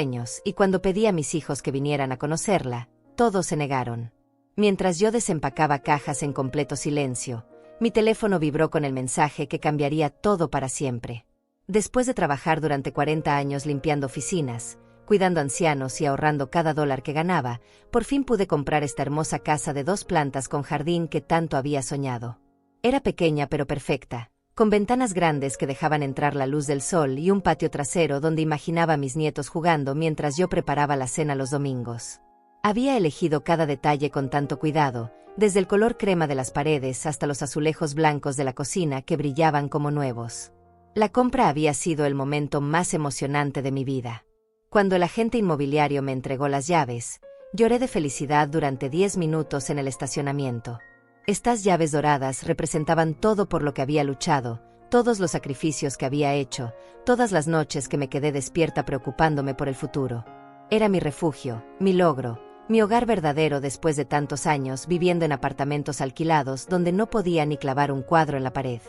sueños, y cuando pedí a mis hijos que vinieran a conocerla, todos se negaron. Mientras yo desempacaba cajas en completo silencio, mi teléfono vibró con el mensaje que cambiaría todo para siempre. Después de trabajar durante 40 años limpiando oficinas, cuidando ancianos y ahorrando cada dólar que ganaba, por fin pude comprar esta hermosa casa de 2 plantas con jardín que tanto había soñado. Era pequeña pero perfecta, con ventanas grandes que dejaban entrar la luz del sol y un patio trasero donde imaginaba a mis nietos jugando mientras yo preparaba la cena los domingos. Había elegido cada detalle con tanto cuidado, desde el color crema de las paredes hasta los azulejos blancos de la cocina que brillaban como nuevos. La compra había sido el momento más emocionante de mi vida. Cuando el agente inmobiliario me entregó las llaves, lloré de felicidad durante 10 minutos en el estacionamiento. Estas llaves doradas representaban todo por lo que había luchado, todos los sacrificios que había hecho, todas las noches que me quedé despierta preocupándome por el futuro. Era mi refugio, mi logro, mi hogar verdadero después de tantos años viviendo en apartamentos alquilados donde no podía ni clavar un cuadro en la pared.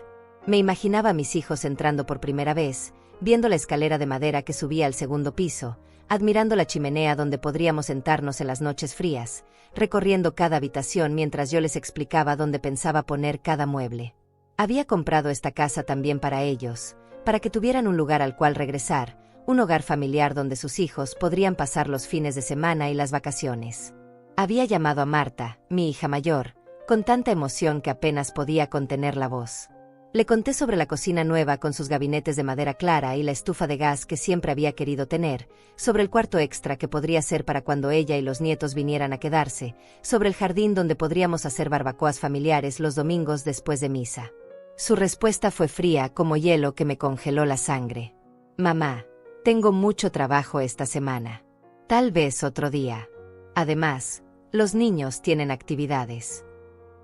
Me imaginaba a mis hijos entrando por primera vez, viendo la escalera de madera que subía al segundo piso, admirando la chimenea donde podríamos sentarnos en las noches frías, recorriendo cada habitación mientras yo les explicaba dónde pensaba poner cada mueble. Había comprado esta casa también para ellos, para que tuvieran un lugar al cual regresar, un hogar familiar donde sus hijos podrían pasar los fines de semana y las vacaciones. Había llamado a Marta, mi hija mayor, con tanta emoción que apenas podía contener la voz. Le conté sobre la cocina nueva con sus gabinetes de madera clara y la estufa de gas que siempre había querido tener, sobre el cuarto extra que podría ser para cuando ella y los nietos vinieran a quedarse, sobre el jardín donde podríamos hacer barbacoas familiares los domingos después de misa. Su respuesta fue fría como hielo que me congeló la sangre. Mamá, tengo mucho trabajo esta semana. Tal vez otro día. Además, los niños tienen actividades.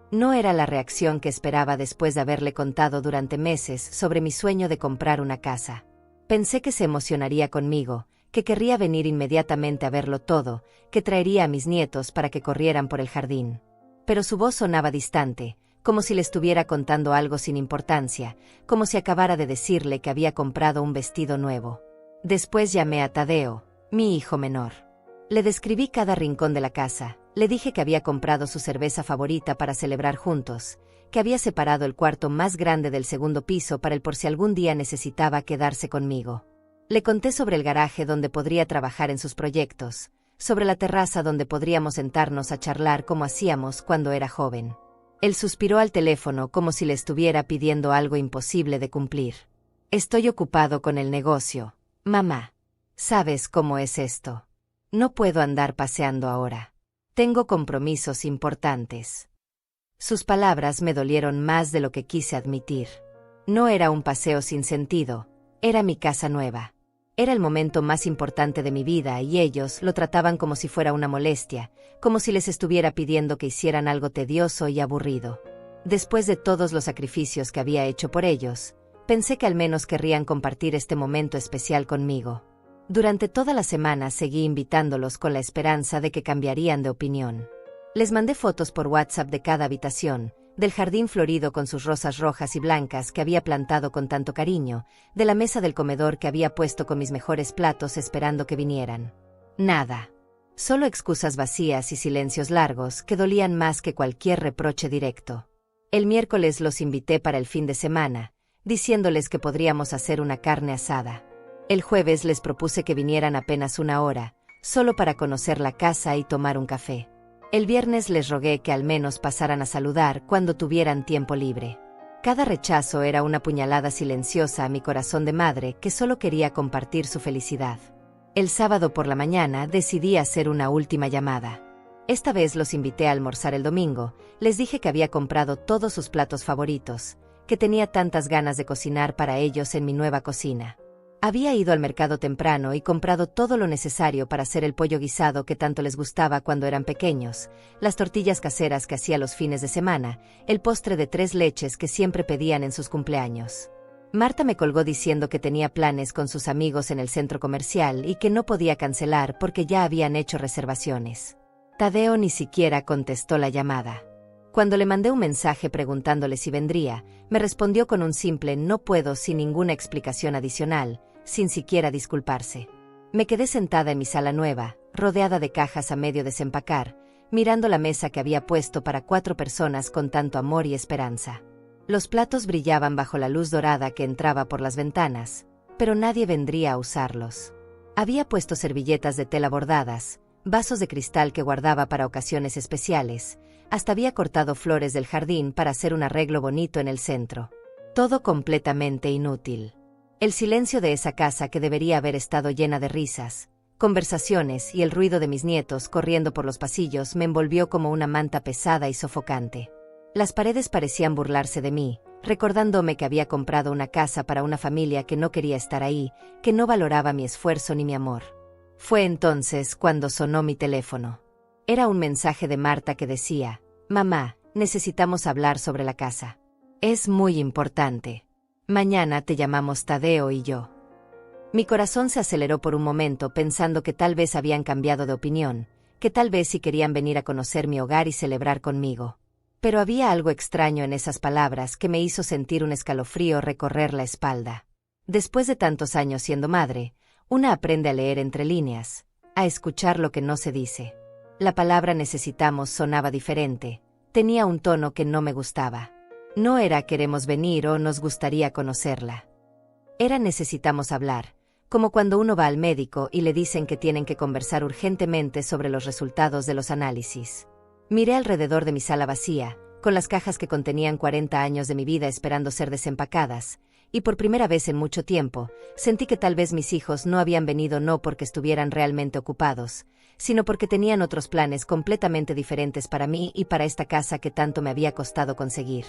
No era la reacción que esperaba después de haberle contado durante meses sobre mi sueño de comprar una casa. Pensé que se emocionaría conmigo, que querría venir inmediatamente a verlo todo, que traería a mis nietos para que corrieran por el jardín. Pero su voz sonaba distante, como si le estuviera contando algo sin importancia, como si acabara de decirle que había comprado un vestido nuevo. Después llamé a Tadeo, mi hijo menor. Le describí cada rincón de la casa. Le dije que había comprado su cerveza favorita para celebrar juntos, que había separado el cuarto más grande del segundo piso para él por si algún día necesitaba quedarse conmigo. Le conté sobre el garaje donde podría trabajar en sus proyectos, sobre la terraza donde podríamos sentarnos a charlar como hacíamos cuando era joven. Él suspiró al teléfono como si le estuviera pidiendo algo imposible de cumplir. Estoy ocupado con el negocio, mamá. ¿Sabes cómo es esto? No puedo andar paseando ahora. Tengo compromisos importantes. Sus palabras me dolieron más de lo que quise admitir. No era un paseo sin sentido, era mi casa nueva. Era el momento más importante de mi vida y ellos lo trataban como si fuera una molestia, como si les estuviera pidiendo que hicieran algo tedioso y aburrido. Después de todos los sacrificios que había hecho por ellos, pensé que al menos querrían compartir este momento especial conmigo. Durante toda la semana seguí invitándolos con la esperanza de que cambiarían de opinión. Les mandé fotos por WhatsApp de cada habitación, del jardín florido con sus rosas rojas y blancas que había plantado con tanto cariño, de la mesa del comedor que había puesto con mis mejores platos esperando que vinieran. Nada. Solo excusas vacías y silencios largos que dolían más que cualquier reproche directo. El miércoles los invité para el fin de semana, diciéndoles que podríamos hacer una carne asada. El jueves les propuse que vinieran apenas 1 hora, solo para conocer la casa y tomar un café. El viernes les rogué que al menos pasaran a saludar cuando tuvieran tiempo libre. Cada rechazo era una puñalada silenciosa a mi corazón de madre que solo quería compartir su felicidad. El sábado por la mañana decidí hacer una última llamada. Esta vez los invité a almorzar el domingo, les dije que había comprado todos sus platos favoritos, que tenía tantas ganas de cocinar para ellos en mi nueva cocina. Había ido al mercado temprano y comprado todo lo necesario para hacer el pollo guisado que tanto les gustaba cuando eran pequeños, las tortillas caseras que hacía los fines de semana, el postre de 3 leches que siempre pedían en sus cumpleaños. Marta me colgó diciendo que tenía planes con sus amigos en el centro comercial y que no podía cancelar porque ya habían hecho reservaciones. Tadeo ni siquiera contestó la llamada. Cuando le mandé un mensaje preguntándole si vendría, me respondió con un simple no puedo sin ninguna explicación adicional, sin siquiera disculparse. Me quedé sentada en mi sala nueva, rodeada de cajas a medio desempacar, mirando la mesa que había puesto para 4 personas con tanto amor y esperanza. Los platos brillaban bajo la luz dorada que entraba por las ventanas, pero nadie vendría a usarlos. Había puesto servilletas de tela bordadas, vasos de cristal que guardaba para ocasiones especiales, hasta había cortado flores del jardín para hacer un arreglo bonito en el centro. Todo completamente inútil. El silencio de esa casa que debería haber estado llena de risas, conversaciones y el ruido de mis nietos corriendo por los pasillos me envolvió como una manta pesada y sofocante. Las paredes parecían burlarse de mí, recordándome que había comprado una casa para una familia que no quería estar ahí, que no valoraba mi esfuerzo ni mi amor. Fue entonces cuando sonó mi teléfono. Era un mensaje de Marta que decía: «Mamá, necesitamos hablar sobre la casa. Es muy importante. Mañana te llamamos Tadeo y yo». Mi corazón se aceleró por un momento pensando que tal vez habían cambiado de opinión, que tal vez sí querían venir a conocer mi hogar y celebrar conmigo. Pero había algo extraño en esas palabras que me hizo sentir un escalofrío recorrer la espalda. Después de tantos años siendo madre, una aprende a leer entre líneas, a escuchar lo que no se dice. La palabra necesitamos sonaba diferente, tenía un tono que no me gustaba. No era queremos venir o nos gustaría conocerla. Era necesitamos hablar, como cuando uno va al médico y le dicen que tienen que conversar urgentemente sobre los resultados de los análisis. Miré alrededor de mi sala vacía, con las cajas que contenían 40 años de mi vida esperando ser desempacadas, y por primera vez en mucho tiempo, sentí que tal vez mis hijos no habían venido no porque estuvieran realmente ocupados, sino porque tenían otros planes completamente diferentes para mí y para esta casa que tanto me había costado conseguir.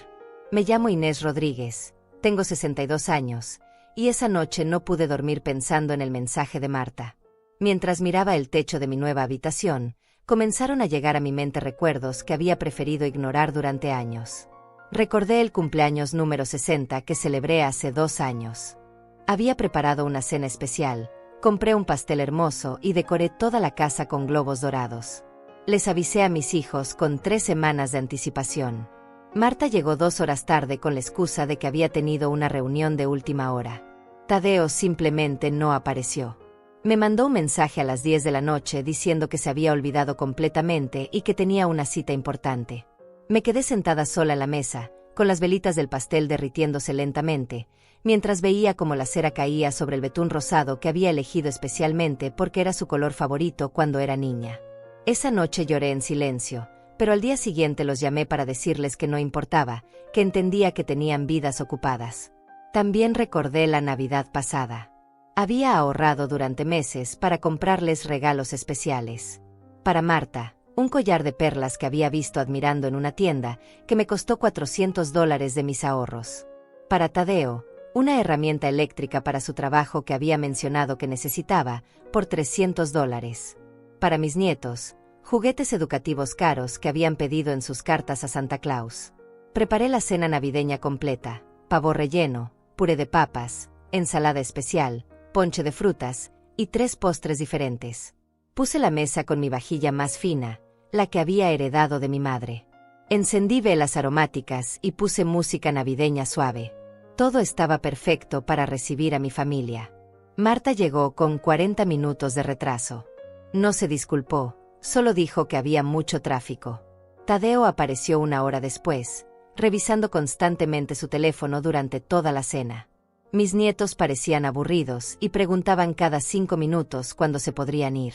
Me llamo Inés Rodríguez, tengo 62 años, y esa noche no pude dormir pensando en el mensaje de Marta. Mientras miraba el techo de mi nueva habitación, comenzaron a llegar a mi mente recuerdos que había preferido ignorar durante años. Recordé el cumpleaños número 60 que celebré hace 2 años. Había preparado una cena especial, compré un pastel hermoso y decoré toda la casa con globos dorados. Les avisé a mis hijos con 3 semanas de anticipación. Marta llegó 2 horas tarde con la excusa de que había tenido una reunión de última hora. Tadeo simplemente no apareció. Me mandó un mensaje a las 10 de la noche diciendo que se había olvidado completamente y que tenía una cita importante. Me quedé sentada sola en la mesa, con las velitas del pastel derritiéndose lentamente, mientras veía cómo la cera caía sobre el betún rosado que había elegido especialmente porque era su color favorito cuando era niña. Esa noche lloré en silencio, pero al día siguiente los llamé para decirles que no importaba, que entendía que tenían vidas ocupadas. También recordé la Navidad pasada. Había ahorrado durante meses para comprarles regalos especiales. Para Marta, un collar de perlas que había visto admirando en una tienda, que me costó $400 de mis ahorros. Para Tadeo, una herramienta eléctrica para su trabajo que había mencionado que necesitaba, por $300. Para mis nietos, juguetes educativos caros que habían pedido en sus cartas a Santa Claus. Preparé la cena navideña completa: pavo relleno, puré de papas, ensalada especial, ponche de frutas, y 3 postres diferentes. Puse la mesa con mi vajilla más fina, la que había heredado de mi madre. Encendí velas aromáticas y puse música navideña suave. Todo estaba perfecto para recibir a mi familia. Marta llegó con 40 minutos de retraso. No se disculpó, solo dijo que había mucho tráfico. Tadeo apareció 1 hora después, revisando constantemente su teléfono durante toda la cena. Mis nietos parecían aburridos y preguntaban cada 5 minutos cuándo se podrían ir.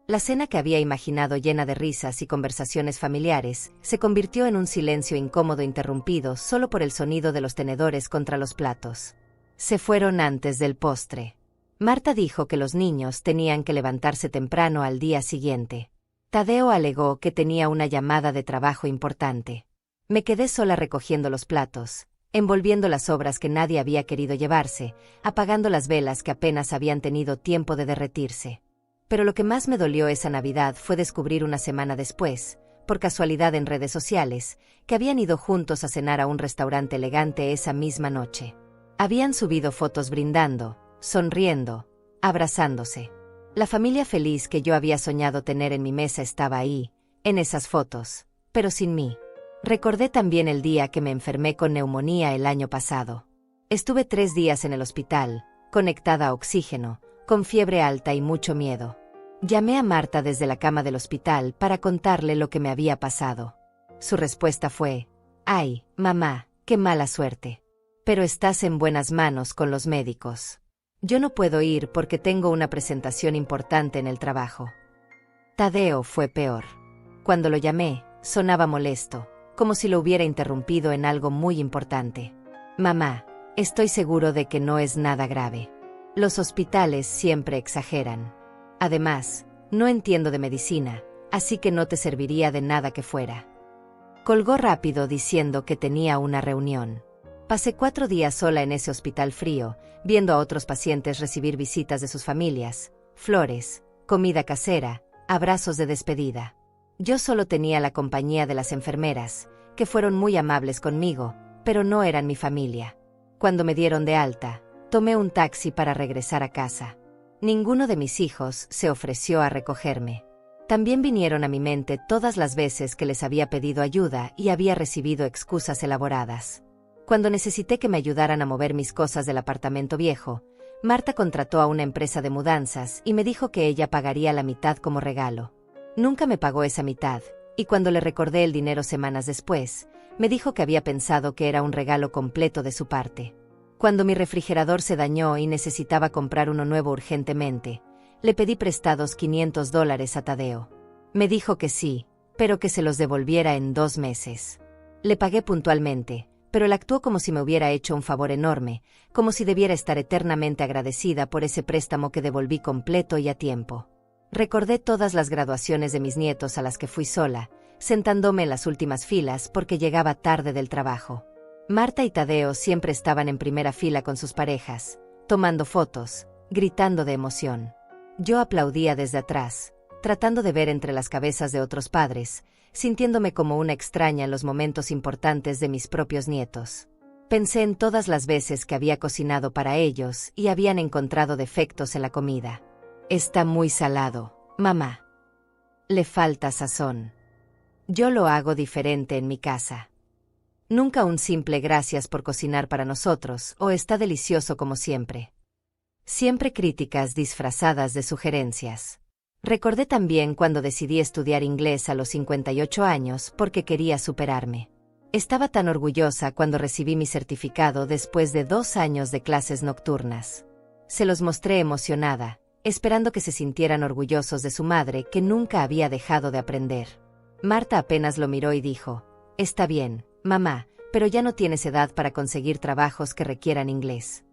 La cena que había imaginado llena de risas y conversaciones familiares se convirtió en un silencio incómodo interrumpido solo por el sonido de los tenedores contra los platos. Se fueron antes del postre. Marta dijo que los niños tenían que levantarse temprano al día siguiente. Tadeo alegó que tenía una llamada de trabajo importante. Me quedé sola recogiendo los platos, envolviendo las sobras que nadie había querido llevarse, apagando las velas que apenas habían tenido tiempo de derretirse. Pero lo que más me dolió esa Navidad fue descubrir una semana después, por casualidad en redes sociales, que habían ido juntos a cenar a un restaurante elegante esa misma noche. Habían subido fotos brindando, sonriendo, abrazándose. La familia feliz que yo había soñado tener en mi mesa estaba ahí, en esas fotos, pero sin mí. Recordé también el día que me enfermé con neumonía el año pasado. Estuve 3 días en el hospital, conectada a oxígeno, con fiebre alta y mucho miedo. Llamé a Marta desde la cama del hospital para contarle lo que me había pasado. Su respuesta fue: «Ay, mamá, qué mala suerte. Pero estás en buenas manos con los médicos. Yo no puedo ir porque tengo una presentación importante en el trabajo». Tadeo fue peor. Cuando lo llamé, sonaba molesto, como si lo hubiera interrumpido en algo muy importante. «Mamá, estoy seguro de que no es nada grave. Los hospitales siempre exageran. Además, no entiendo de medicina, así que no te serviría de nada que fuera». Colgó rápido diciendo que tenía una reunión. Pasé 4 días sola en ese hospital frío, viendo a otros pacientes recibir visitas de sus familias, flores, comida casera, abrazos de despedida. Yo solo tenía la compañía de las enfermeras, que fueron muy amables conmigo, pero no eran mi familia. Cuando me dieron de alta, tomé un taxi para regresar a casa. Ninguno de mis hijos se ofreció a recogerme. También vinieron a mi mente todas las veces que les había pedido ayuda y había recibido excusas elaboradas. Cuando necesité que me ayudaran a mover mis cosas del apartamento viejo, Marta contrató a una empresa de mudanzas y me dijo que ella pagaría la mitad como regalo. Nunca me pagó esa mitad, y cuando le recordé el dinero semanas después, me dijo que había pensado que era un regalo completo de su parte. Cuando mi refrigerador se dañó y necesitaba comprar uno nuevo urgentemente, le pedí prestados $500 a Tadeo. Me dijo que sí, pero que se los devolviera en 2 meses. Le pagué puntualmente, pero él actuó como si me hubiera hecho un favor enorme, como si debiera estar eternamente agradecida por ese préstamo que devolví completo y a tiempo. Recordé todas las graduaciones de mis nietos a las que fui sola, sentándome en las últimas filas porque llegaba tarde del trabajo. Marta y Tadeo siempre estaban en primera fila con sus parejas, tomando fotos, gritando de emoción. Yo aplaudía desde atrás, tratando de ver entre las cabezas de otros padres, sintiéndome como una extraña en los momentos importantes de mis propios nietos. Pensé en todas las veces que había cocinado para ellos y habían encontrado defectos en la comida. «Está muy salado, mamá. Le falta sazón. Yo lo hago diferente en mi casa. Nunca un simple gracias por cocinar para nosotros o está delicioso como siempre». Siempre críticas disfrazadas de sugerencias. Recordé también cuando decidí estudiar inglés a los 58 años porque quería superarme. Estaba tan orgullosa cuando recibí mi certificado después de 2 años de clases nocturnas. Se los mostré emocionada, esperando que se sintieran orgullosos de su madre que nunca había dejado de aprender. Marta apenas lo miró y dijo: «Está bien, mamá, pero ya no tienes edad para conseguir trabajos que requieran inglés».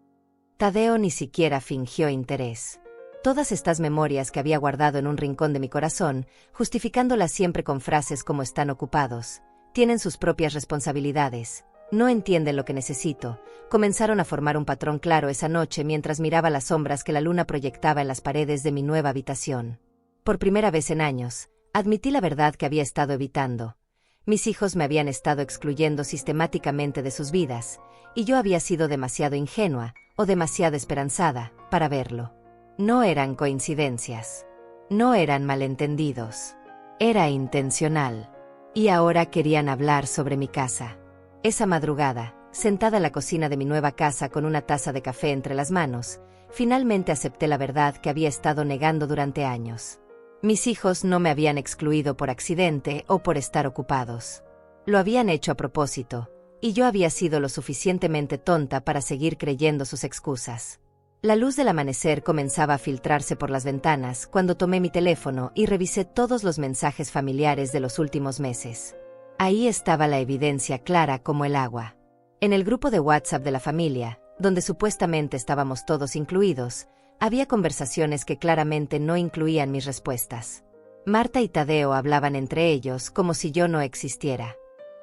Tadeo ni siquiera fingió interés. Todas estas memorias que había guardado en un rincón de mi corazón, justificándolas siempre con frases como «están ocupados», «tienen sus propias responsabilidades», «no entienden lo que necesito», comenzaron a formar un patrón claro esa noche mientras miraba las sombras que la luna proyectaba en las paredes de mi nueva habitación. Por primera vez en años, admití la verdad que había estado evitando. Mis hijos me habían estado excluyendo sistemáticamente de sus vidas, y yo había sido demasiado ingenua, o demasiado esperanzada, para verlo. No eran coincidencias. No eran malentendidos. Era intencional. Y ahora querían hablar sobre mi casa. Esa madrugada, sentada en la cocina de mi nueva casa con una taza de café entre las manos, finalmente acepté la verdad que había estado negando durante años. Mis hijos no me habían excluido por accidente o por estar ocupados. Lo habían hecho a propósito, y yo había sido lo suficientemente tonta para seguir creyendo sus excusas. La luz del amanecer comenzaba a filtrarse por las ventanas cuando tomé mi teléfono y revisé todos los mensajes familiares de los últimos meses. Ahí estaba la evidencia clara como el agua. En el grupo de WhatsApp de la familia, donde supuestamente estábamos todos incluidos, había conversaciones que claramente no incluían mis respuestas. Marta y Tadeo hablaban entre ellos como si yo no existiera.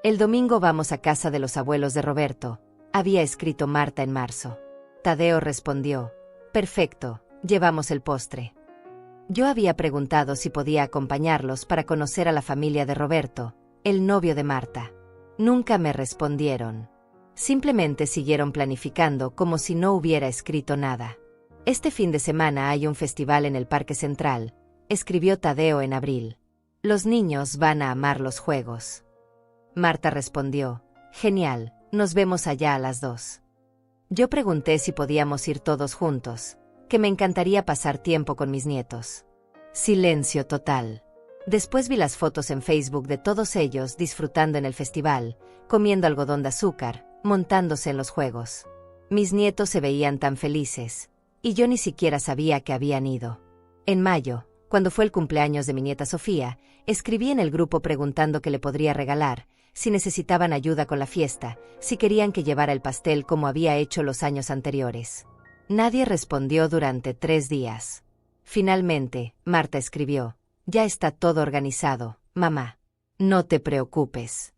«El domingo vamos a casa de los abuelos de Roberto», había escrito Marta en marzo. Tadeo respondió: «Perfecto, llevamos el postre». Yo había preguntado si podía acompañarlos para conocer a la familia de Roberto, el novio de Marta. Nunca me respondieron. Simplemente siguieron planificando como si no hubiera escrito nada. «Este fin de semana hay un festival en el Parque Central», escribió Tadeo en abril. «Los niños van a amar los juegos». Marta respondió: «Genial, nos vemos allá a las 2». Yo pregunté si podíamos ir todos juntos, que me encantaría pasar tiempo con mis nietos. Silencio total. Después vi las fotos en Facebook de todos ellos disfrutando en el festival, comiendo algodón de azúcar, montándose en los juegos. Mis nietos se veían tan felices, y yo ni siquiera sabía que habían ido. En mayo, cuando fue el cumpleaños de mi nieta Sofía, escribí en el grupo preguntando qué le podría regalar, si necesitaban ayuda con la fiesta, si querían que llevara el pastel como había hecho los años anteriores. Nadie respondió durante 3 días. Finalmente, Marta escribió: «Ya está todo organizado, mamá. No te preocupes».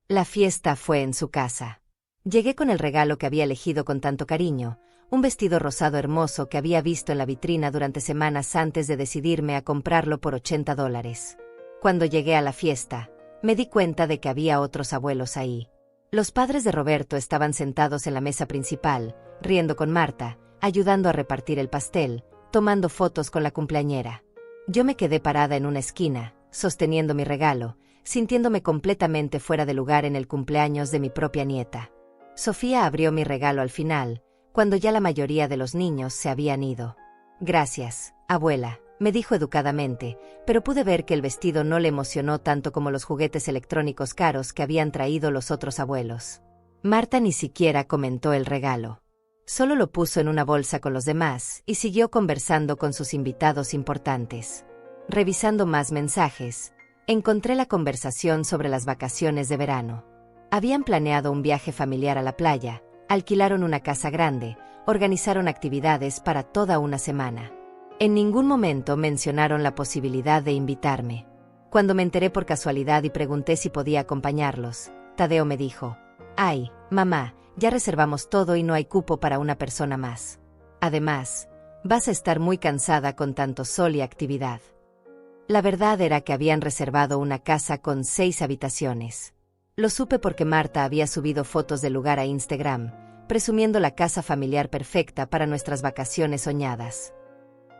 La fiesta fue en su casa. Llegué con el regalo que había elegido con tanto cariño, un vestido rosado hermoso que había visto en la vitrina durante semanas antes de decidirme a comprarlo por $80. Cuando llegué a la fiesta, me di cuenta de que había otros abuelos ahí. Los padres de Roberto estaban sentados en la mesa principal, riendo con Marta, ayudando a repartir el pastel, tomando fotos con la cumpleañera. Yo me quedé parada en una esquina, sosteniendo mi regalo, sintiéndome completamente fuera de lugar en el cumpleaños de mi propia nieta. Sofía abrió mi regalo al final, cuando ya la mayoría de los niños se habían ido. «Gracias, abuela», me dijo educadamente, pero pude ver que el vestido no le emocionó tanto como los juguetes electrónicos caros que habían traído los otros abuelos. Marta ni siquiera comentó el regalo. Solo lo puso en una bolsa con los demás y siguió conversando con sus invitados importantes. Revisando más mensajes, encontré la conversación sobre las vacaciones de verano. Habían planeado un viaje familiar a la playa, alquilaron una casa grande, organizaron actividades para toda una semana. En ningún momento mencionaron la posibilidad de invitarme. Cuando me enteré por casualidad y pregunté si podía acompañarlos, Tadeo me dijo: «Ay, mamá, ya reservamos todo y no hay cupo para una persona más. Además, vas a estar muy cansada con tanto sol y actividad». La verdad era que habían reservado una casa con 6 habitaciones. Lo supe porque Marta había subido fotos del lugar a Instagram, presumiendo la casa familiar perfecta para nuestras vacaciones soñadas.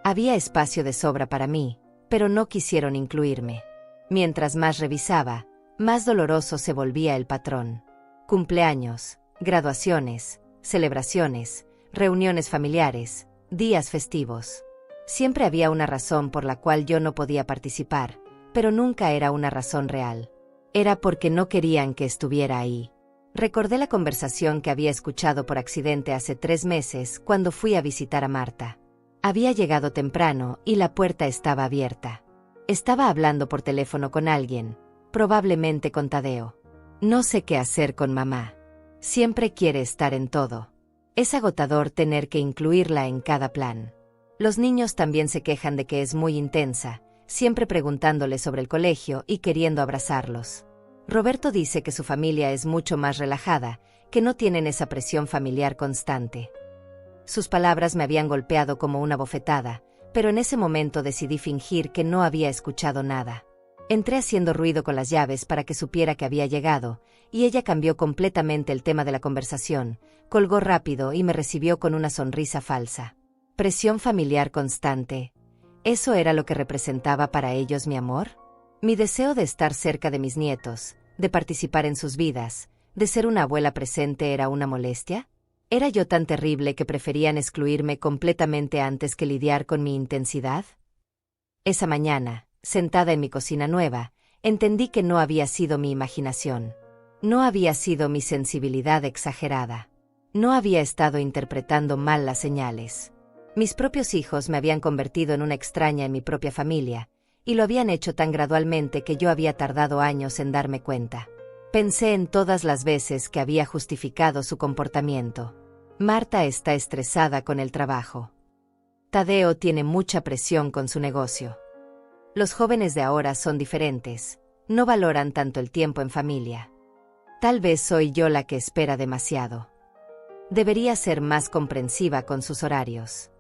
Había espacio de sobra para mí, pero no quisieron incluirme. Mientras más revisaba, más doloroso se volvía el patrón. Cumpleaños, graduaciones, celebraciones, reuniones familiares, días festivos. Siempre había una razón por la cual yo no podía participar, pero nunca era una razón real. Era porque no querían que estuviera ahí. Recordé la conversación que había escuchado por accidente hace 3 meses cuando fui a visitar a Marta. Había llegado temprano y la puerta estaba abierta. Estaba hablando por teléfono con alguien, probablemente con Tadeo. No sé qué hacer con mamá. Siempre quiere estar en todo. Es agotador tener que incluirla en cada plan. Los niños también se quejan de que es muy intensa, siempre preguntándole sobre el colegio y queriendo abrazarlos. Roberto dice que su familia es mucho más relajada, que no tienen esa presión familiar constante. Sus palabras me habían golpeado como una bofetada, pero en ese momento decidí fingir que no había escuchado nada. Entré haciendo ruido con las llaves para que supiera que había llegado, y ella cambió completamente el tema de la conversación, colgó rápido y me recibió con una sonrisa falsa. Presión familiar constante. ¿Eso era lo que representaba para ellos mi amor? Mi deseo de estar cerca de mis nietos, de participar en sus vidas, de ser una abuela presente era una molestia. ¿Era yo tan terrible que preferían excluirme completamente antes que lidiar con mi intensidad? Esa mañana, sentada en mi cocina nueva, entendí que no había sido mi imaginación. No había sido mi sensibilidad exagerada. No había estado interpretando mal las señales. Mis propios hijos me habían convertido en una extraña en mi propia familia, y lo habían hecho tan gradualmente que yo había tardado años en darme cuenta. Pensé en todas las veces que había justificado su comportamiento. Marta está estresada con el trabajo. Tadeo tiene mucha presión con su negocio. Los jóvenes de ahora son diferentes, no valoran tanto el tiempo en familia. Tal vez soy yo la que espera demasiado. Debería ser más comprensiva con sus horarios.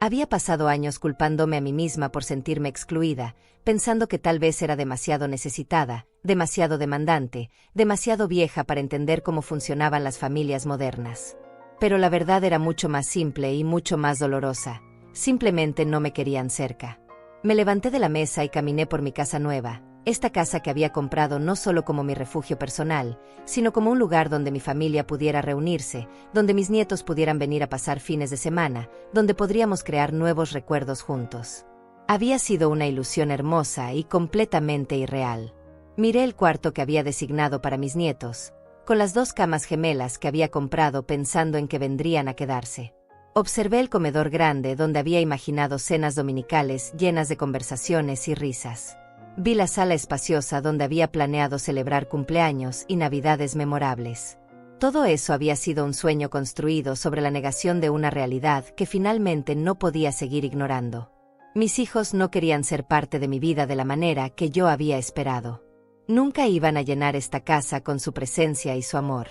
Había pasado años culpándome a mí misma por sentirme excluida, pensando que tal vez era demasiado necesitada, demasiado demandante, demasiado vieja para entender cómo funcionaban las familias modernas. Pero la verdad era mucho más simple y mucho más dolorosa. Simplemente no me querían cerca. Me levanté de la mesa y caminé por mi casa nueva, Esta casa que había comprado no solo como mi refugio personal, sino como un lugar donde mi familia pudiera reunirse, donde mis nietos pudieran venir a pasar fines de semana, donde podríamos crear nuevos recuerdos juntos. Había sido una ilusión hermosa y completamente irreal. Miré el cuarto que había designado para mis nietos, con las 2 camas gemelas que había comprado pensando en que vendrían a quedarse. Observé el comedor grande donde había imaginado cenas dominicales llenas de conversaciones y risas. Vi la sala espaciosa donde había planeado celebrar cumpleaños y navidades memorables. Todo eso había sido un sueño construido sobre la negación de una realidad que finalmente no podía seguir ignorando. Mis hijos no querían ser parte de mi vida de la manera que yo había esperado. Nunca iban a llenar esta casa con su presencia y su amor.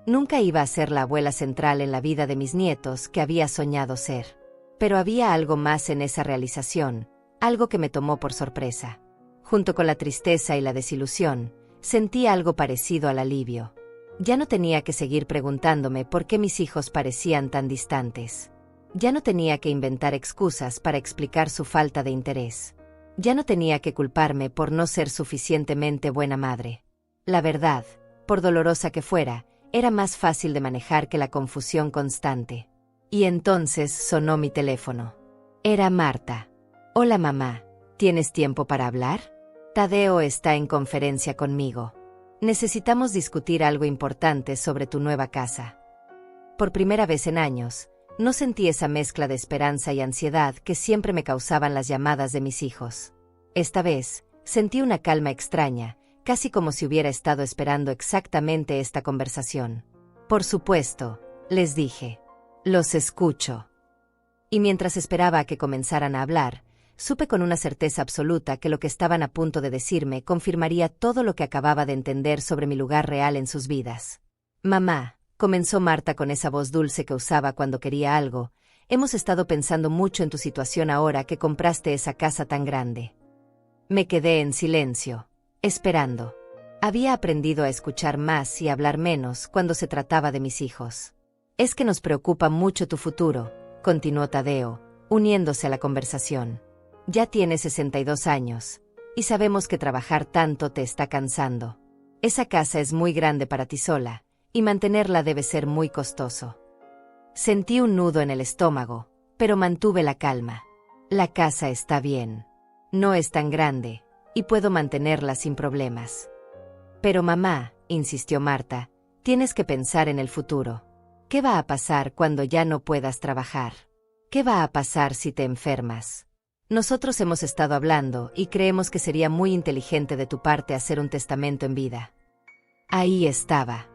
Nunca iba a ser la abuela central en la vida de mis nietos que había soñado ser. Pero había algo más en esa realización, algo que me tomó por sorpresa. Junto con la tristeza y la desilusión, sentí algo parecido al alivio. Ya no tenía que seguir preguntándome por qué mis hijos parecían tan distantes. Ya no tenía que inventar excusas para explicar su falta de interés. Ya no tenía que culparme por no ser suficientemente buena madre. La verdad, por dolorosa que fuera, era más fácil de manejar que la confusión constante. Y entonces sonó mi teléfono. Era Marta. Hola mamá, ¿tienes tiempo para hablar? Tadeo está en conferencia conmigo. Necesitamos discutir algo importante sobre tu nueva casa. Por primera vez en años, no sentí esa mezcla de esperanza y ansiedad que siempre me causaban las llamadas de mis hijos. Esta vez, sentí una calma extraña, casi como si hubiera estado esperando exactamente esta conversación. Por supuesto, les dije. Los escucho. Y mientras esperaba a que comenzaran a hablar, supe con una certeza absoluta que lo que estaban a punto de decirme confirmaría todo lo que acababa de entender sobre mi lugar real en sus vidas. Mamá, comenzó Marta con esa voz dulce que usaba cuando quería algo, hemos estado pensando mucho en tu situación ahora que compraste esa casa tan grande. Me quedé en silencio, esperando. Había aprendido a escuchar más y a hablar menos cuando se trataba de mis hijos. Es que nos preocupa mucho tu futuro, continuó Tadeo, uniéndose a la conversación. Ya tienes 62 años, y sabemos que trabajar tanto te está cansando. Esa casa es muy grande para ti sola, y mantenerla debe ser muy costoso. Sentí un nudo en el estómago, pero mantuve la calma. La casa está bien. No es tan grande, y puedo mantenerla sin problemas. Pero mamá, insistió Marta, tienes que pensar en el futuro. ¿Qué va a pasar cuando ya no puedas trabajar? ¿Qué va a pasar si te enfermas? Nosotros hemos estado hablando y creemos que sería muy inteligente de tu parte hacer un testamento en vida. Ahí estaba.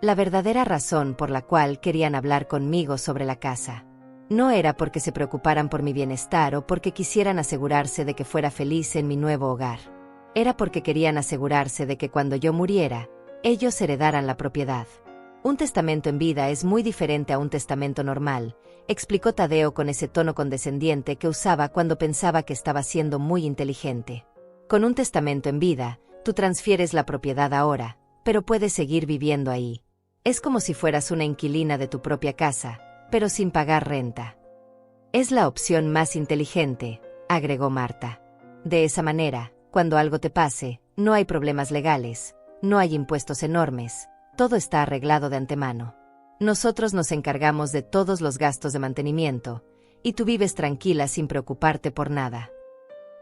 La verdadera razón por la cual querían hablar conmigo sobre la casa. No era porque se preocuparan por mi bienestar o porque quisieran asegurarse de que fuera feliz en mi nuevo hogar. Era porque querían asegurarse de que cuando yo muriera, ellos heredaran la propiedad. Un testamento en vida es muy diferente a un testamento normal, explicó Tadeo con ese tono condescendiente que usaba cuando pensaba que estaba siendo muy inteligente. Con un testamento en vida, tú transfieres la propiedad ahora, pero puedes seguir viviendo ahí. Es como si fueras una inquilina de tu propia casa, pero sin pagar renta. Es la opción más inteligente, agregó Marta. De esa manera, cuando algo te pase, no hay problemas legales, no hay impuestos enormes, todo está arreglado de antemano. Nosotros nos encargamos de todos los gastos de mantenimiento, y tú vives tranquila sin preocuparte por nada.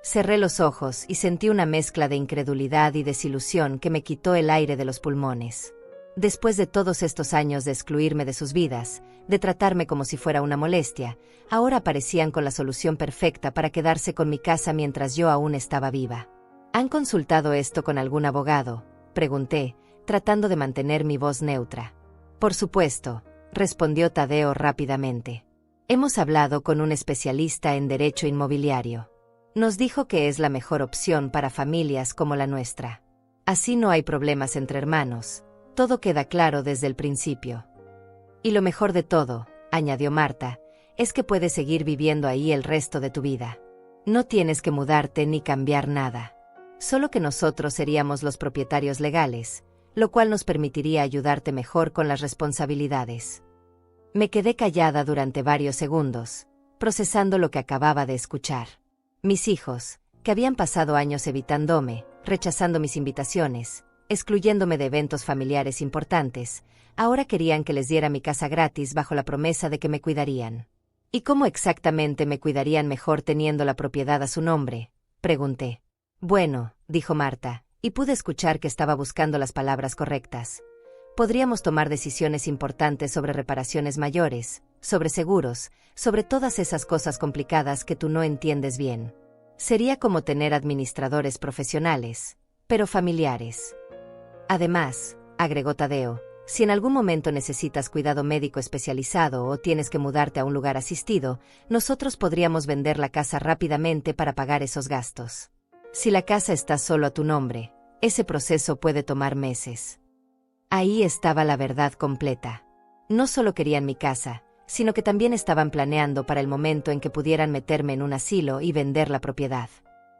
Cerré los ojos y sentí una mezcla de incredulidad y desilusión que me quitó el aire de los pulmones. Después de todos estos años de excluirme de sus vidas, de tratarme como si fuera una molestia, ahora parecían con la solución perfecta para quedarse con mi casa mientras yo aún estaba viva. ¿Han consultado esto con algún abogado?, pregunté, tratando de mantener mi voz neutra. Por supuesto, respondió Tadeo rápidamente. Hemos hablado con un especialista en derecho inmobiliario. Nos dijo que es la mejor opción para familias como la nuestra. Así no hay problemas entre hermanos, todo queda claro desde el principio. Y lo mejor de todo, añadió Marta, es que puedes seguir viviendo ahí el resto de tu vida. No tienes que mudarte ni cambiar nada. Solo que nosotros seríamos los propietarios legales, lo cual nos permitiría ayudarte mejor con las responsabilidades. Me quedé callada durante varios segundos, procesando lo que acababa de escuchar. Mis hijos, que habían pasado años evitándome, rechazando mis invitaciones, excluyéndome de eventos familiares importantes. Ahora querían que les diera mi casa gratis bajo la promesa de que me cuidarían. ¿Y cómo exactamente me cuidarían mejor teniendo la propiedad a su nombre?, pregunté. Bueno, dijo Marta, y pude escuchar que estaba buscando las palabras correctas. Podríamos tomar decisiones importantes sobre reparaciones mayores, sobre seguros, sobre todas esas cosas complicadas que tú no entiendes bien. Sería como tener administradores profesionales, pero familiares. Además, agregó Tadeo, si en algún momento necesitas cuidado médico especializado o tienes que mudarte a un lugar asistido, nosotros podríamos vender la casa rápidamente para pagar esos gastos. Si la casa está solo a tu nombre, ese proceso puede tomar meses. Ahí estaba la verdad completa. No solo querían mi casa, sino que también estaban planeando para el momento en que pudieran meterme en un asilo y vender la propiedad.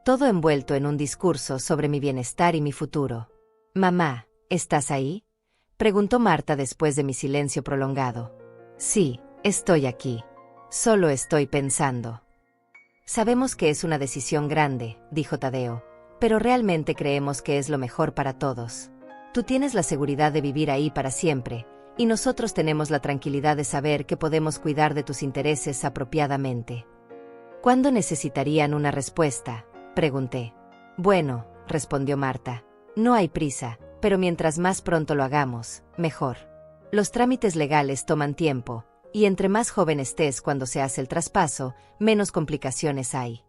Todo envuelto en un discurso sobre mi bienestar y mi futuro. «Mamá, ¿estás ahí?», preguntó Marta después de mi silencio prolongado. «Sí, estoy aquí. Solo estoy pensando». «Sabemos que es una decisión grande», dijo Tadeo, «pero realmente creemos que es lo mejor para todos. Tú tienes la seguridad de vivir ahí para siempre, y nosotros tenemos la tranquilidad de saber que podemos cuidar de tus intereses apropiadamente». «¿Cuándo necesitarían una respuesta?», pregunté. «Bueno», respondió Marta, «no hay prisa, pero mientras más pronto lo hagamos, mejor. Los trámites legales toman tiempo, y entre más joven estés cuando se hace el traspaso, menos complicaciones hay».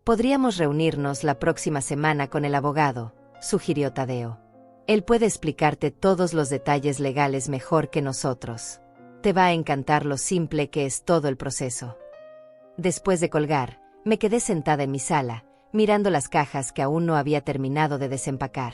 «Podríamos reunirnos la próxima semana con el abogado», sugirió Tadeo. «Él puede explicarte todos los detalles legales mejor que nosotros. Te va a encantar lo simple que es todo el proceso». Después de colgar, me quedé sentada en mi sala, mirando las cajas que aún no había terminado de desempacar.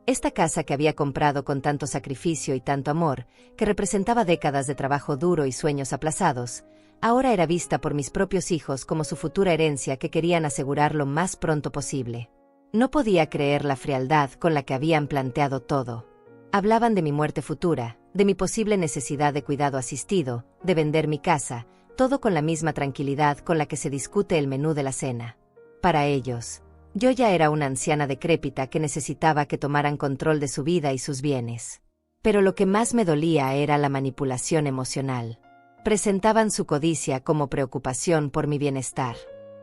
Esta casa que había comprado con tanto sacrificio y tanto amor, que representaba décadas de trabajo duro y sueños aplazados, ahora era vista por mis propios hijos como su futura herencia que querían asegurar lo más pronto posible. No podía creer la frialdad con la que habían planteado todo. Hablaban de mi muerte futura, de mi posible necesidad de cuidado asistido, de vender mi casa, todo con la misma tranquilidad con la que se discute el menú de la cena. Para ellos, yo ya era una anciana decrépita que necesitaba que tomaran control de su vida y sus bienes. Pero lo que más me dolía era la manipulación emocional. Presentaban su codicia como preocupación por mi bienestar.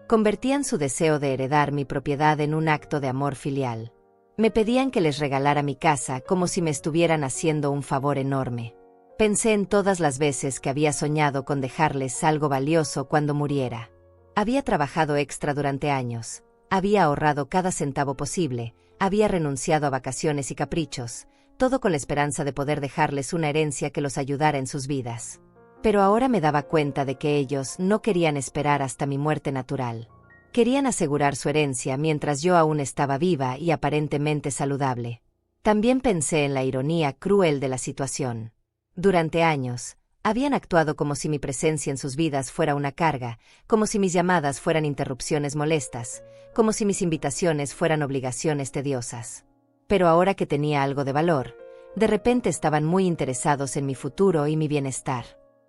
Convertían su deseo de heredar mi propiedad en un acto de amor filial. Me pedían que les regalara mi casa como si me estuvieran haciendo un favor enorme. Pensé en todas las veces que había soñado con dejarles algo valioso cuando muriera. Había trabajado extra durante años. Había ahorrado cada centavo posible, había renunciado a vacaciones y caprichos, todo con la esperanza de poder dejarles una herencia que los ayudara en sus vidas. Pero ahora me daba cuenta de que ellos no querían esperar hasta mi muerte natural. Querían asegurar su herencia mientras yo aún estaba viva y aparentemente saludable. También pensé en la ironía cruel de la situación. Durante años, habían actuado como si mi presencia en sus vidas fuera una carga, como si mis llamadas fueran interrupciones molestas, como si mis invitaciones fueran obligaciones tediosas. Pero ahora que tenía algo de valor, de repente estaban muy interesados en mi futuro y mi bienestar.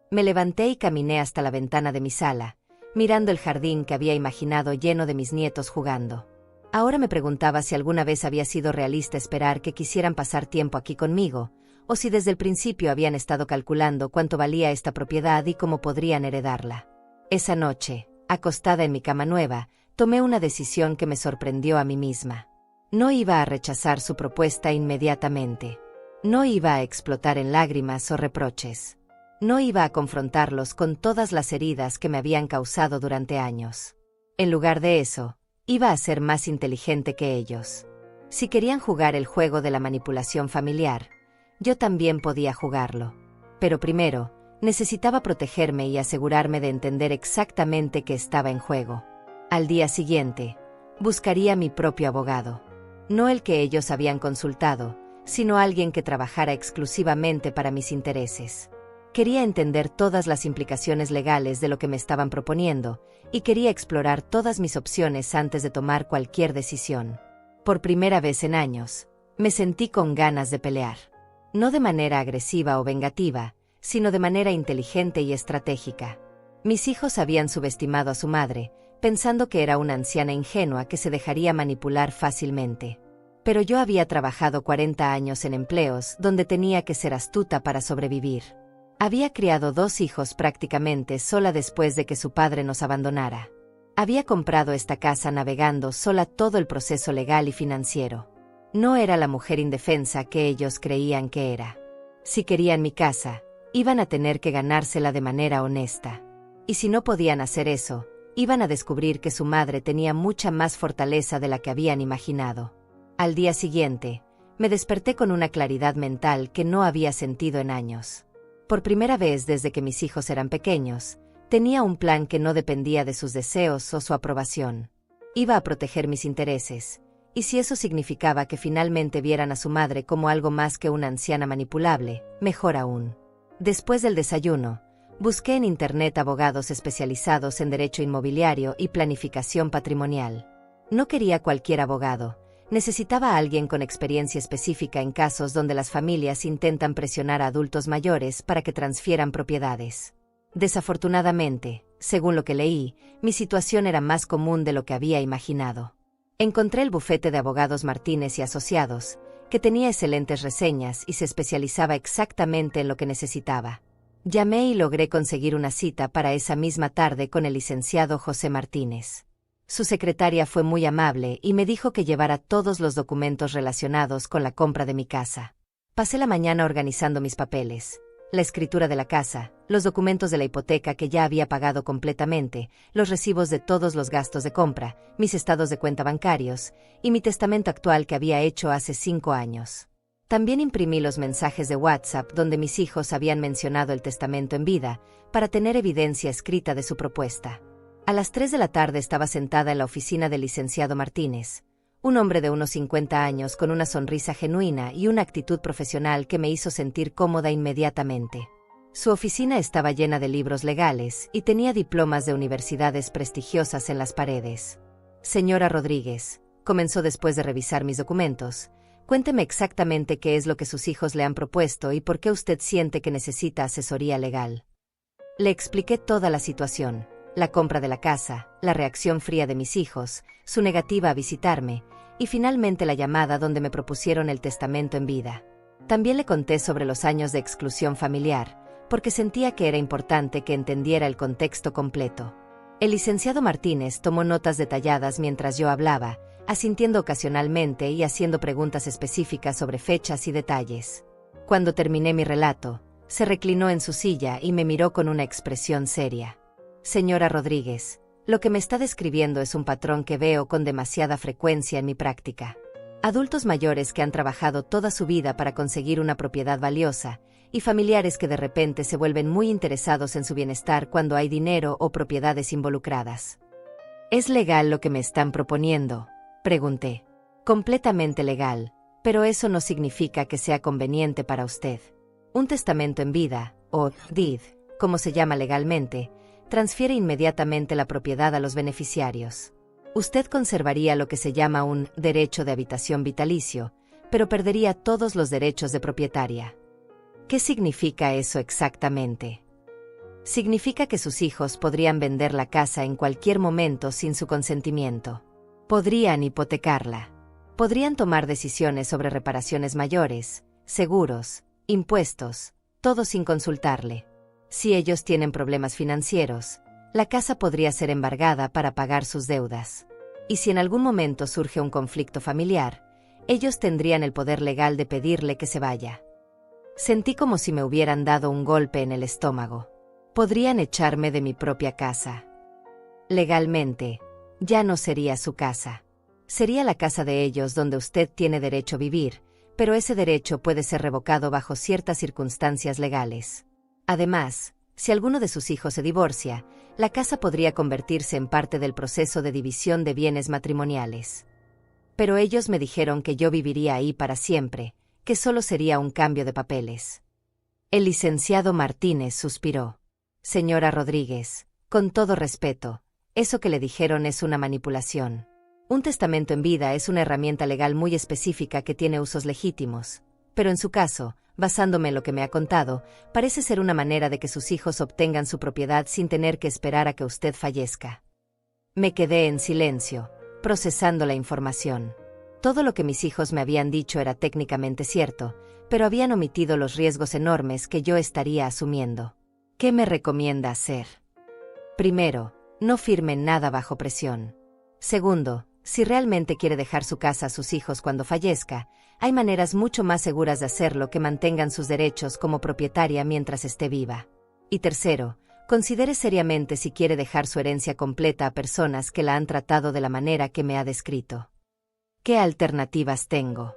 Me levanté y caminé hasta la ventana de mi sala, mirando el jardín que había imaginado lleno de mis nietos jugando. Ahora me preguntaba si alguna vez había sido realista esperar que quisieran pasar tiempo aquí conmigo, o si desde el principio habían estado calculando cuánto valía esta propiedad y cómo podrían heredarla. Esa noche, acostada en mi cama nueva, tomé una decisión que me sorprendió a mí misma. No iba a rechazar su propuesta inmediatamente. No iba a explotar en lágrimas o reproches. No iba a confrontarlos con todas las heridas que me habían causado durante años. En lugar de eso, iba a ser más inteligente que ellos. Si querían jugar el juego de la manipulación familiar, yo también podía jugarlo. Pero primero, necesitaba protegerme y asegurarme de entender exactamente qué estaba en juego. Al día siguiente, buscaría mi propio abogado. No el que ellos habían consultado, sino alguien que trabajara exclusivamente para mis intereses. Quería entender todas las implicaciones legales de lo que me estaban proponiendo, y quería explorar todas mis opciones antes de tomar cualquier decisión. Por primera vez en años, me sentí con ganas de pelear. No de manera agresiva o vengativa, sino de manera inteligente y estratégica. Mis hijos habían subestimado a su madre, pensando que era una anciana ingenua que se dejaría manipular fácilmente. Pero yo había trabajado 40 años en empleos donde tenía que ser astuta para sobrevivir. Había criado 2 hijos prácticamente sola después de que su padre nos abandonara. Había comprado esta casa navegando sola todo el proceso legal y financiero. No era la mujer indefensa que ellos creían que era. Si querían mi casa, iban a tener que ganársela de manera honesta. Y si no podían hacer eso, iban a descubrir que su madre tenía mucha más fortaleza de la que habían imaginado. Al día siguiente, me desperté con una claridad mental que no había sentido en años. Por primera vez desde que mis hijos eran pequeños, tenía un plan que no dependía de sus deseos o su aprobación. Iba a proteger mis intereses, y si eso significaba que finalmente vieran a su madre como algo más que una anciana manipulable, mejor aún. Después del desayuno, busqué en Internet abogados especializados en derecho inmobiliario y planificación patrimonial. No quería cualquier abogado. Necesitaba a alguien con experiencia específica en casos donde las familias intentan presionar a adultos mayores para que transfieran propiedades. Desafortunadamente, según lo que leí, mi situación era más común de lo que había imaginado. Encontré el bufete de abogados Martínez y Asociados, que tenía excelentes reseñas y se especializaba exactamente en lo que necesitaba. Llamé y logré conseguir una cita para esa misma tarde con el licenciado José Martínez. Su secretaria fue muy amable y me dijo que llevara todos los documentos relacionados con la compra de mi casa. Pasé la mañana organizando mis papeles, la escritura de la casa, los documentos de la hipoteca que ya había pagado completamente, los recibos de todos los gastos de compra, mis estados de cuenta bancarios, y mi testamento actual que había hecho hace 5 años. También imprimí los mensajes de WhatsApp donde mis hijos habían mencionado el testamento en vida, para tener evidencia escrita de su propuesta. A las 3 de la tarde estaba sentada en la oficina del licenciado Martínez, un hombre de unos 50 años con una sonrisa genuina y una actitud profesional que me hizo sentir cómoda inmediatamente. Su oficina estaba llena de libros legales y tenía diplomas de universidades prestigiosas en las paredes. Señora Rodríguez, comenzó después de revisar mis documentos, cuénteme exactamente qué es lo que sus hijos le han propuesto y por qué usted siente que necesita asesoría legal. Le expliqué toda la situación. La compra de la casa, la reacción fría de mis hijos, su negativa a visitarme, y finalmente la llamada donde me propusieron el testamento en vida. También le conté sobre los años de exclusión familiar, porque sentía que era importante que entendiera el contexto completo. El licenciado Martínez tomó notas detalladas mientras yo hablaba, asintiendo ocasionalmente y haciendo preguntas específicas sobre fechas y detalles. Cuando terminé mi relato, se reclinó en su silla y me miró con una expresión seria. Señora Rodríguez, lo que me está describiendo es un patrón que veo con demasiada frecuencia en mi práctica. Adultos mayores que han trabajado toda su vida para conseguir una propiedad valiosa, y familiares que de repente se vuelven muy interesados en su bienestar cuando hay dinero o propiedades involucradas. ¿Es legal lo que me están proponiendo?, pregunté. Completamente legal, pero eso no significa que sea conveniente para usted. Un testamento en vida, o deed, como se llama legalmente, transfiere inmediatamente la propiedad a los beneficiarios. Usted conservaría lo que se llama un derecho de habitación vitalicio, pero perdería todos los derechos de propietaria. ¿Qué significa eso exactamente? Significa que sus hijos podrían vender la casa en cualquier momento sin su consentimiento. Podrían hipotecarla. Podrían tomar decisiones sobre reparaciones mayores, seguros, impuestos, todo sin consultarle. Si ellos tienen problemas financieros, la casa podría ser embargada para pagar sus deudas. Y si en algún momento surge un conflicto familiar, ellos tendrían el poder legal de pedirle que se vaya. Sentí como si me hubieran dado un golpe en el estómago. Podrían echarme de mi propia casa. Legalmente, ya no sería su casa. Sería la casa de ellos donde usted tiene derecho a vivir, pero ese derecho puede ser revocado bajo ciertas circunstancias legales. Además, si alguno de sus hijos se divorcia, la casa podría convertirse en parte del proceso de división de bienes matrimoniales. Pero ellos me dijeron que yo viviría ahí para siempre, que solo sería un cambio de papeles. El licenciado Martínez suspiró. Señora Rodríguez, con todo respeto, eso que le dijeron es una manipulación. Un testamento en vida es una herramienta legal muy específica que tiene usos legítimos, pero en su caso, basándome en lo que me ha contado, parece ser una manera de que sus hijos obtengan su propiedad sin tener que esperar a que usted fallezca. Me quedé en silencio, procesando la información. Todo lo que mis hijos me habían dicho era técnicamente cierto, pero habían omitido los riesgos enormes que yo estaría asumiendo. ¿Qué me recomienda hacer? Primero, no firme nada bajo presión. Segundo, si realmente quiere dejar su casa a sus hijos cuando fallezca, hay maneras mucho más seguras de hacerlo que mantengan sus derechos como propietaria mientras esté viva. Y tercero, considere seriamente si quiere dejar su herencia completa a personas que la han tratado de la manera que me ha descrito. ¿Qué alternativas tengo?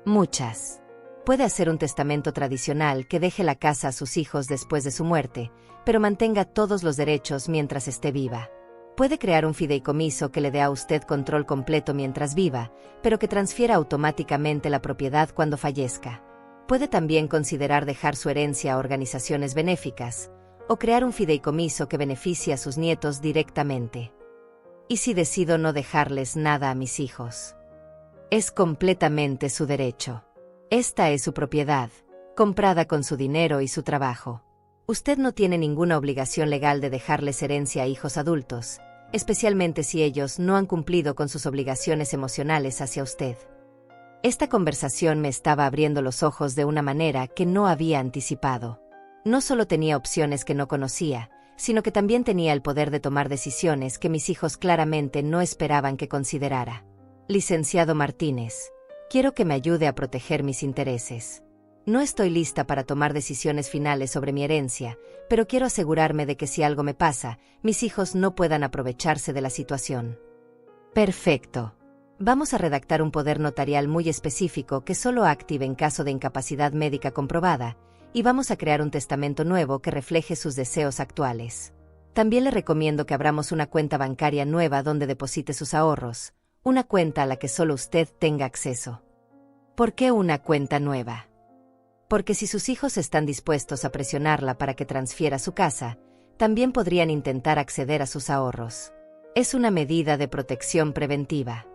Muchas. Puede hacer un testamento tradicional que deje la casa a sus hijos después de su muerte, pero mantenga todos los derechos mientras esté viva. Puede crear un fideicomiso que le dé a usted control completo mientras viva, pero que transfiera automáticamente la propiedad cuando fallezca. Puede también considerar dejar su herencia a organizaciones benéficas, o crear un fideicomiso que beneficie a sus nietos directamente. ¿Y si decido no dejarles nada a mis hijos? Es completamente su derecho. Esta es su propiedad, comprada con su dinero y su trabajo. Usted no tiene ninguna obligación legal de dejarles herencia a hijos adultos, especialmente si ellos no han cumplido con sus obligaciones emocionales hacia usted. Esta conversación me estaba abriendo los ojos de una manera que no había anticipado. No solo tenía opciones que no conocía, sino que también tenía el poder de tomar decisiones que mis hijos claramente no esperaban que considerara. Licenciado Martínez, quiero que me ayude a proteger mis intereses. No estoy lista para tomar decisiones finales sobre mi herencia, pero quiero asegurarme de que si algo me pasa, mis hijos no puedan aprovecharse de la situación. Perfecto. Vamos a redactar un poder notarial muy específico que solo active en caso de incapacidad médica comprobada, y vamos a crear un testamento nuevo que refleje sus deseos actuales. También le recomiendo que abramos una cuenta bancaria nueva donde deposite sus ahorros, una cuenta a la que solo usted tenga acceso. ¿Por qué una cuenta nueva? Porque si sus hijos están dispuestos a presionarla para que transfiera su casa, también podrían intentar acceder a sus ahorros. Es una medida de protección preventiva.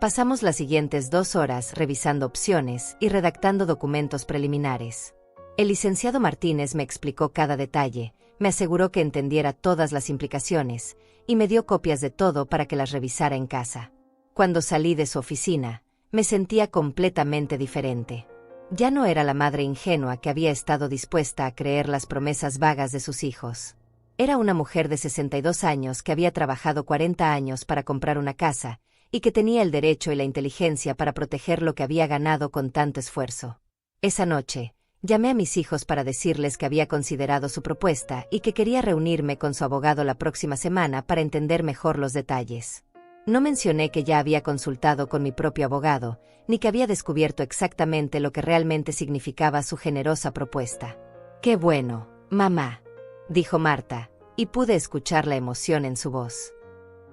Pasamos las siguientes 2 horas revisando opciones y redactando documentos preliminares. El licenciado Martínez me explicó cada detalle, me aseguró que entendiera todas las implicaciones, y me dio copias de todo para que las revisara en casa. Cuando salí de su oficina, me sentía completamente diferente. Ya no era la madre ingenua que había estado dispuesta a creer las promesas vagas de sus hijos. Era una mujer de 62 años que había trabajado 40 años para comprar una casa, y que tenía el derecho y la inteligencia para proteger lo que había ganado con tanto esfuerzo. Esa noche, llamé a mis hijos para decirles que había considerado su propuesta y que quería reunirme con su abogado la próxima semana para entender mejor los detalles. No mencioné que ya había consultado con mi propio abogado, ni que había descubierto exactamente lo que realmente significaba su generosa propuesta. «Qué bueno, mamá», dijo Marta, y pude escuchar la emoción en su voz.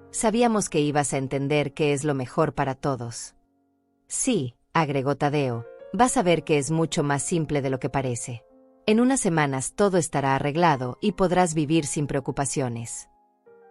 «Sabíamos que ibas a entender qué es lo mejor para todos». «Sí», agregó Tadeo, «vas a ver que es mucho más simple de lo que parece. En unas semanas todo estará arreglado y podrás vivir sin preocupaciones».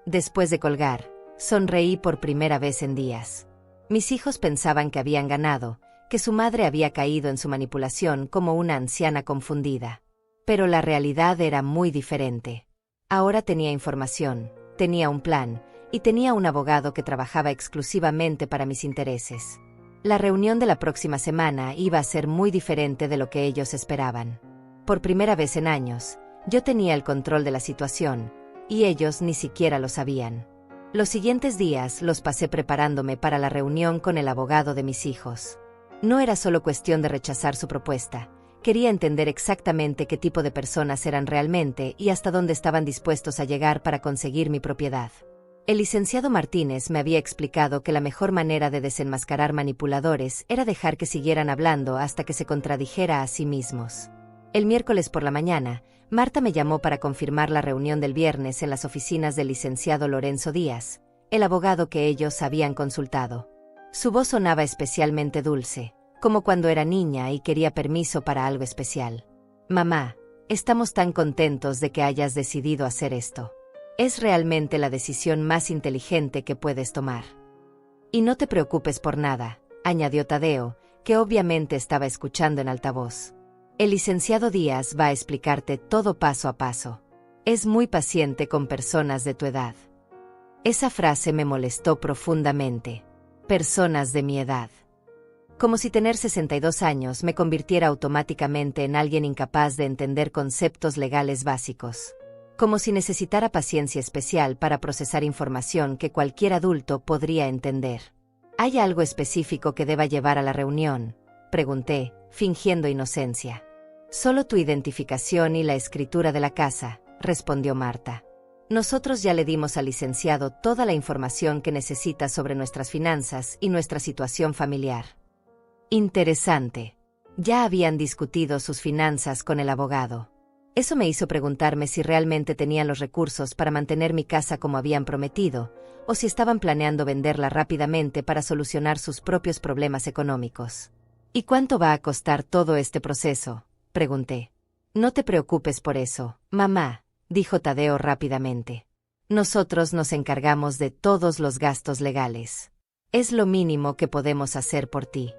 Después de colgar, sonreí por primera vez en días. Mis hijos pensaban que habían ganado, que su madre había caído en su manipulación como una anciana confundida. Pero la realidad era muy diferente. Ahora tenía información, tenía un plan, y tenía un abogado que trabajaba exclusivamente para mis intereses. La reunión de la próxima semana iba a ser muy diferente de lo que ellos esperaban. Por primera vez en años, yo tenía el control de la situación, y ellos ni siquiera lo sabían. Los siguientes días los pasé preparándome para la reunión con el abogado de mis hijos. No era solo cuestión de rechazar su propuesta, quería entender exactamente qué tipo de personas eran realmente y hasta dónde estaban dispuestos a llegar para conseguir mi propiedad. El licenciado Martínez me había explicado que la mejor manera de desenmascarar manipuladores era dejar que siguieran hablando hasta que se contradijera a sí mismos. El miércoles por la mañana, Marta me llamó para confirmar la reunión del viernes en las oficinas del licenciado Lorenzo Díaz, el abogado que ellos habían consultado. Su voz sonaba especialmente dulce, como cuando era niña y quería permiso para algo especial. «Mamá, estamos tan contentos de que hayas decidido hacer esto. Es realmente la decisión más inteligente que puedes tomar. Y no te preocupes por nada», añadió Tadeo, que obviamente estaba escuchando en altavoz. «El licenciado Díaz va a explicarte todo paso a paso. Es muy paciente con personas de tu edad». Esa frase me molestó profundamente. Personas de mi edad. Como si tener 62 años me convirtiera automáticamente en alguien incapaz de entender conceptos legales básicos. Como si necesitara paciencia especial para procesar información que cualquier adulto podría entender. ¿Hay algo específico que deba llevar a la reunión?, pregunté, fingiendo inocencia. Solo tu identificación y la escritura de la casa, respondió Marta. Nosotros ya le dimos al licenciado toda la información que necesita sobre nuestras finanzas y nuestra situación familiar. Interesante. Ya habían discutido sus finanzas con el abogado. Eso me hizo preguntarme si realmente tenían los recursos para mantener mi casa como habían prometido, o si estaban planeando venderla rápidamente para solucionar sus propios problemas económicos. ¿Y cuánto va a costar todo este proceso?, pregunté. No te preocupes por eso, mamá, dijo Tadeo rápidamente. Nosotros nos encargamos de todos los gastos legales. Es lo mínimo que podemos hacer por ti.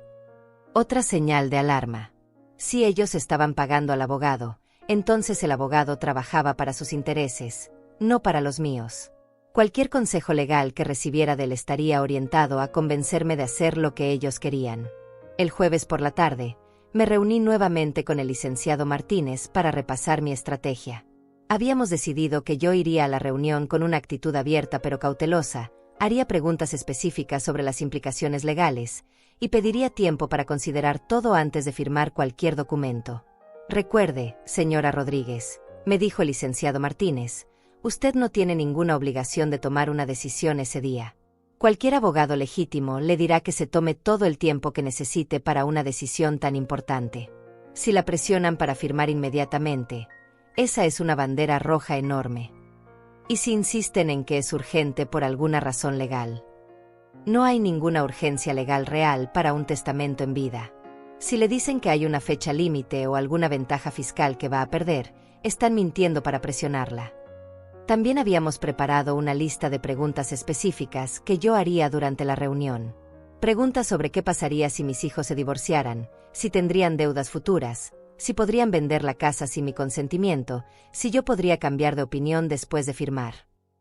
Otra señal de alarma. Si ellos estaban pagando al abogado, entonces el abogado trabajaba para sus intereses, no para los míos. Cualquier consejo legal que recibiera de él estaría orientado a convencerme de hacer lo que ellos querían. El jueves por la tarde, me reuní nuevamente con el licenciado Martínez para repasar mi estrategia. Habíamos decidido que yo iría a la reunión con una actitud abierta pero cautelosa, haría preguntas específicas sobre las implicaciones legales, y pediría tiempo para considerar todo antes de firmar cualquier documento. Recuerde, señora Rodríguez, me dijo el licenciado Martínez, usted no tiene ninguna obligación de tomar una decisión ese día. Cualquier abogado legítimo le dirá que se tome todo el tiempo que necesite para una decisión tan importante. Si la presionan para firmar inmediatamente, esa es una bandera roja enorme. Y si insisten en que es urgente por alguna razón legal. No hay ninguna urgencia legal real para un testamento en vida. Si le dicen que hay una fecha límite o alguna ventaja fiscal que va a perder, están mintiendo para presionarla. También habíamos preparado una lista de preguntas específicas que yo haría durante la reunión. Preguntas sobre qué pasaría si mis hijos se divorciaran, si tendrían deudas futuras, si podrían vender la casa sin mi consentimiento, si yo podría cambiar de opinión después de firmar.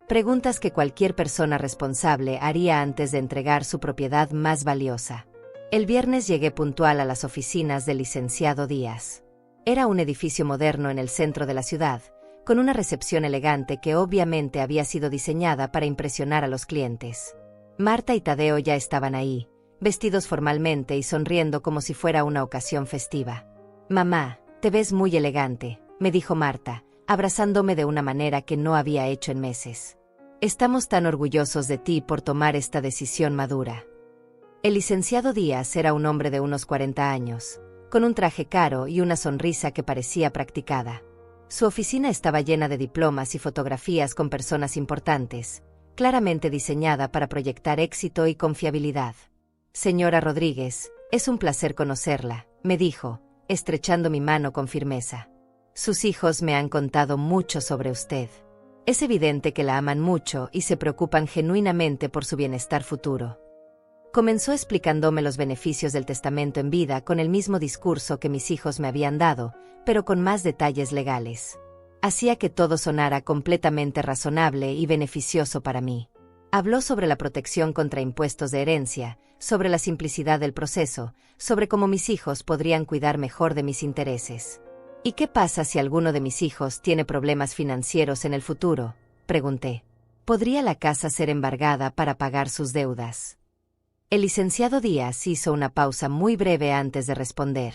Preguntas que cualquier persona responsable haría antes de entregar su propiedad más valiosa. El viernes llegué puntual a las oficinas del licenciado Díaz. Era un edificio moderno en el centro de la ciudad, con una recepción elegante que obviamente había sido diseñada para impresionar a los clientes. Marta y Tadeo ya estaban ahí, vestidos formalmente y sonriendo como si fuera una ocasión festiva. «Mamá, te ves muy elegante», me dijo Marta, abrazándome de una manera que no había hecho en meses. «Estamos tan orgullosos de ti por tomar esta decisión madura». El licenciado Díaz era un hombre de unos 40 años, con un traje caro y una sonrisa que parecía practicada. Su oficina estaba llena de diplomas y fotografías con personas importantes, claramente diseñada para proyectar éxito y confiabilidad. «Señora Rodríguez, es un placer conocerla», me dijo, estrechando mi mano con firmeza. «Sus hijos me han contado mucho sobre usted. Es evidente que la aman mucho y se preocupan genuinamente por su bienestar futuro». Comenzó explicándome los beneficios del testamento en vida con el mismo discurso que mis hijos me habían dado, pero con más detalles legales. Hacía que todo sonara completamente razonable y beneficioso para mí. Habló sobre la protección contra impuestos de herencia, sobre la simplicidad del proceso, sobre cómo mis hijos podrían cuidar mejor de mis intereses. «¿Y qué pasa si alguno de mis hijos tiene problemas financieros en el futuro?», pregunté. «¿Podría la casa ser embargada para pagar sus deudas?». El licenciado Díaz hizo una pausa muy breve antes de responder.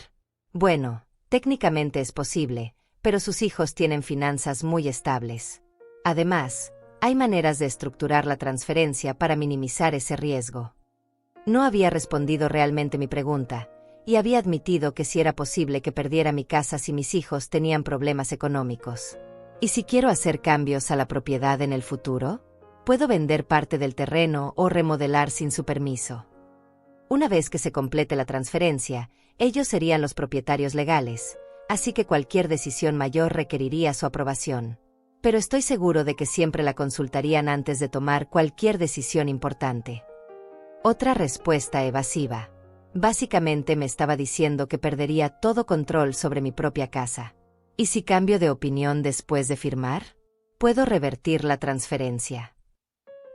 «Bueno, técnicamente es posible, pero sus hijos tienen finanzas muy estables. Además, hay maneras de estructurar la transferencia para minimizar ese riesgo». No había respondido realmente mi pregunta, y había admitido que sí era posible que perdiera mi casa si mis hijos tenían problemas económicos. ¿Y si quiero hacer cambios a la propiedad en el futuro? ¿Puedo vender parte del terreno o remodelar sin su permiso? Una vez que se complete la transferencia, ellos serían los propietarios legales, así que cualquier decisión mayor requeriría su aprobación. Pero estoy seguro de que siempre la consultarían antes de tomar cualquier decisión importante. Otra respuesta evasiva. Básicamente me estaba diciendo que perdería todo control sobre mi propia casa. ¿Y si cambio de opinión después de firmar? ¿Puedo revertir la transferencia?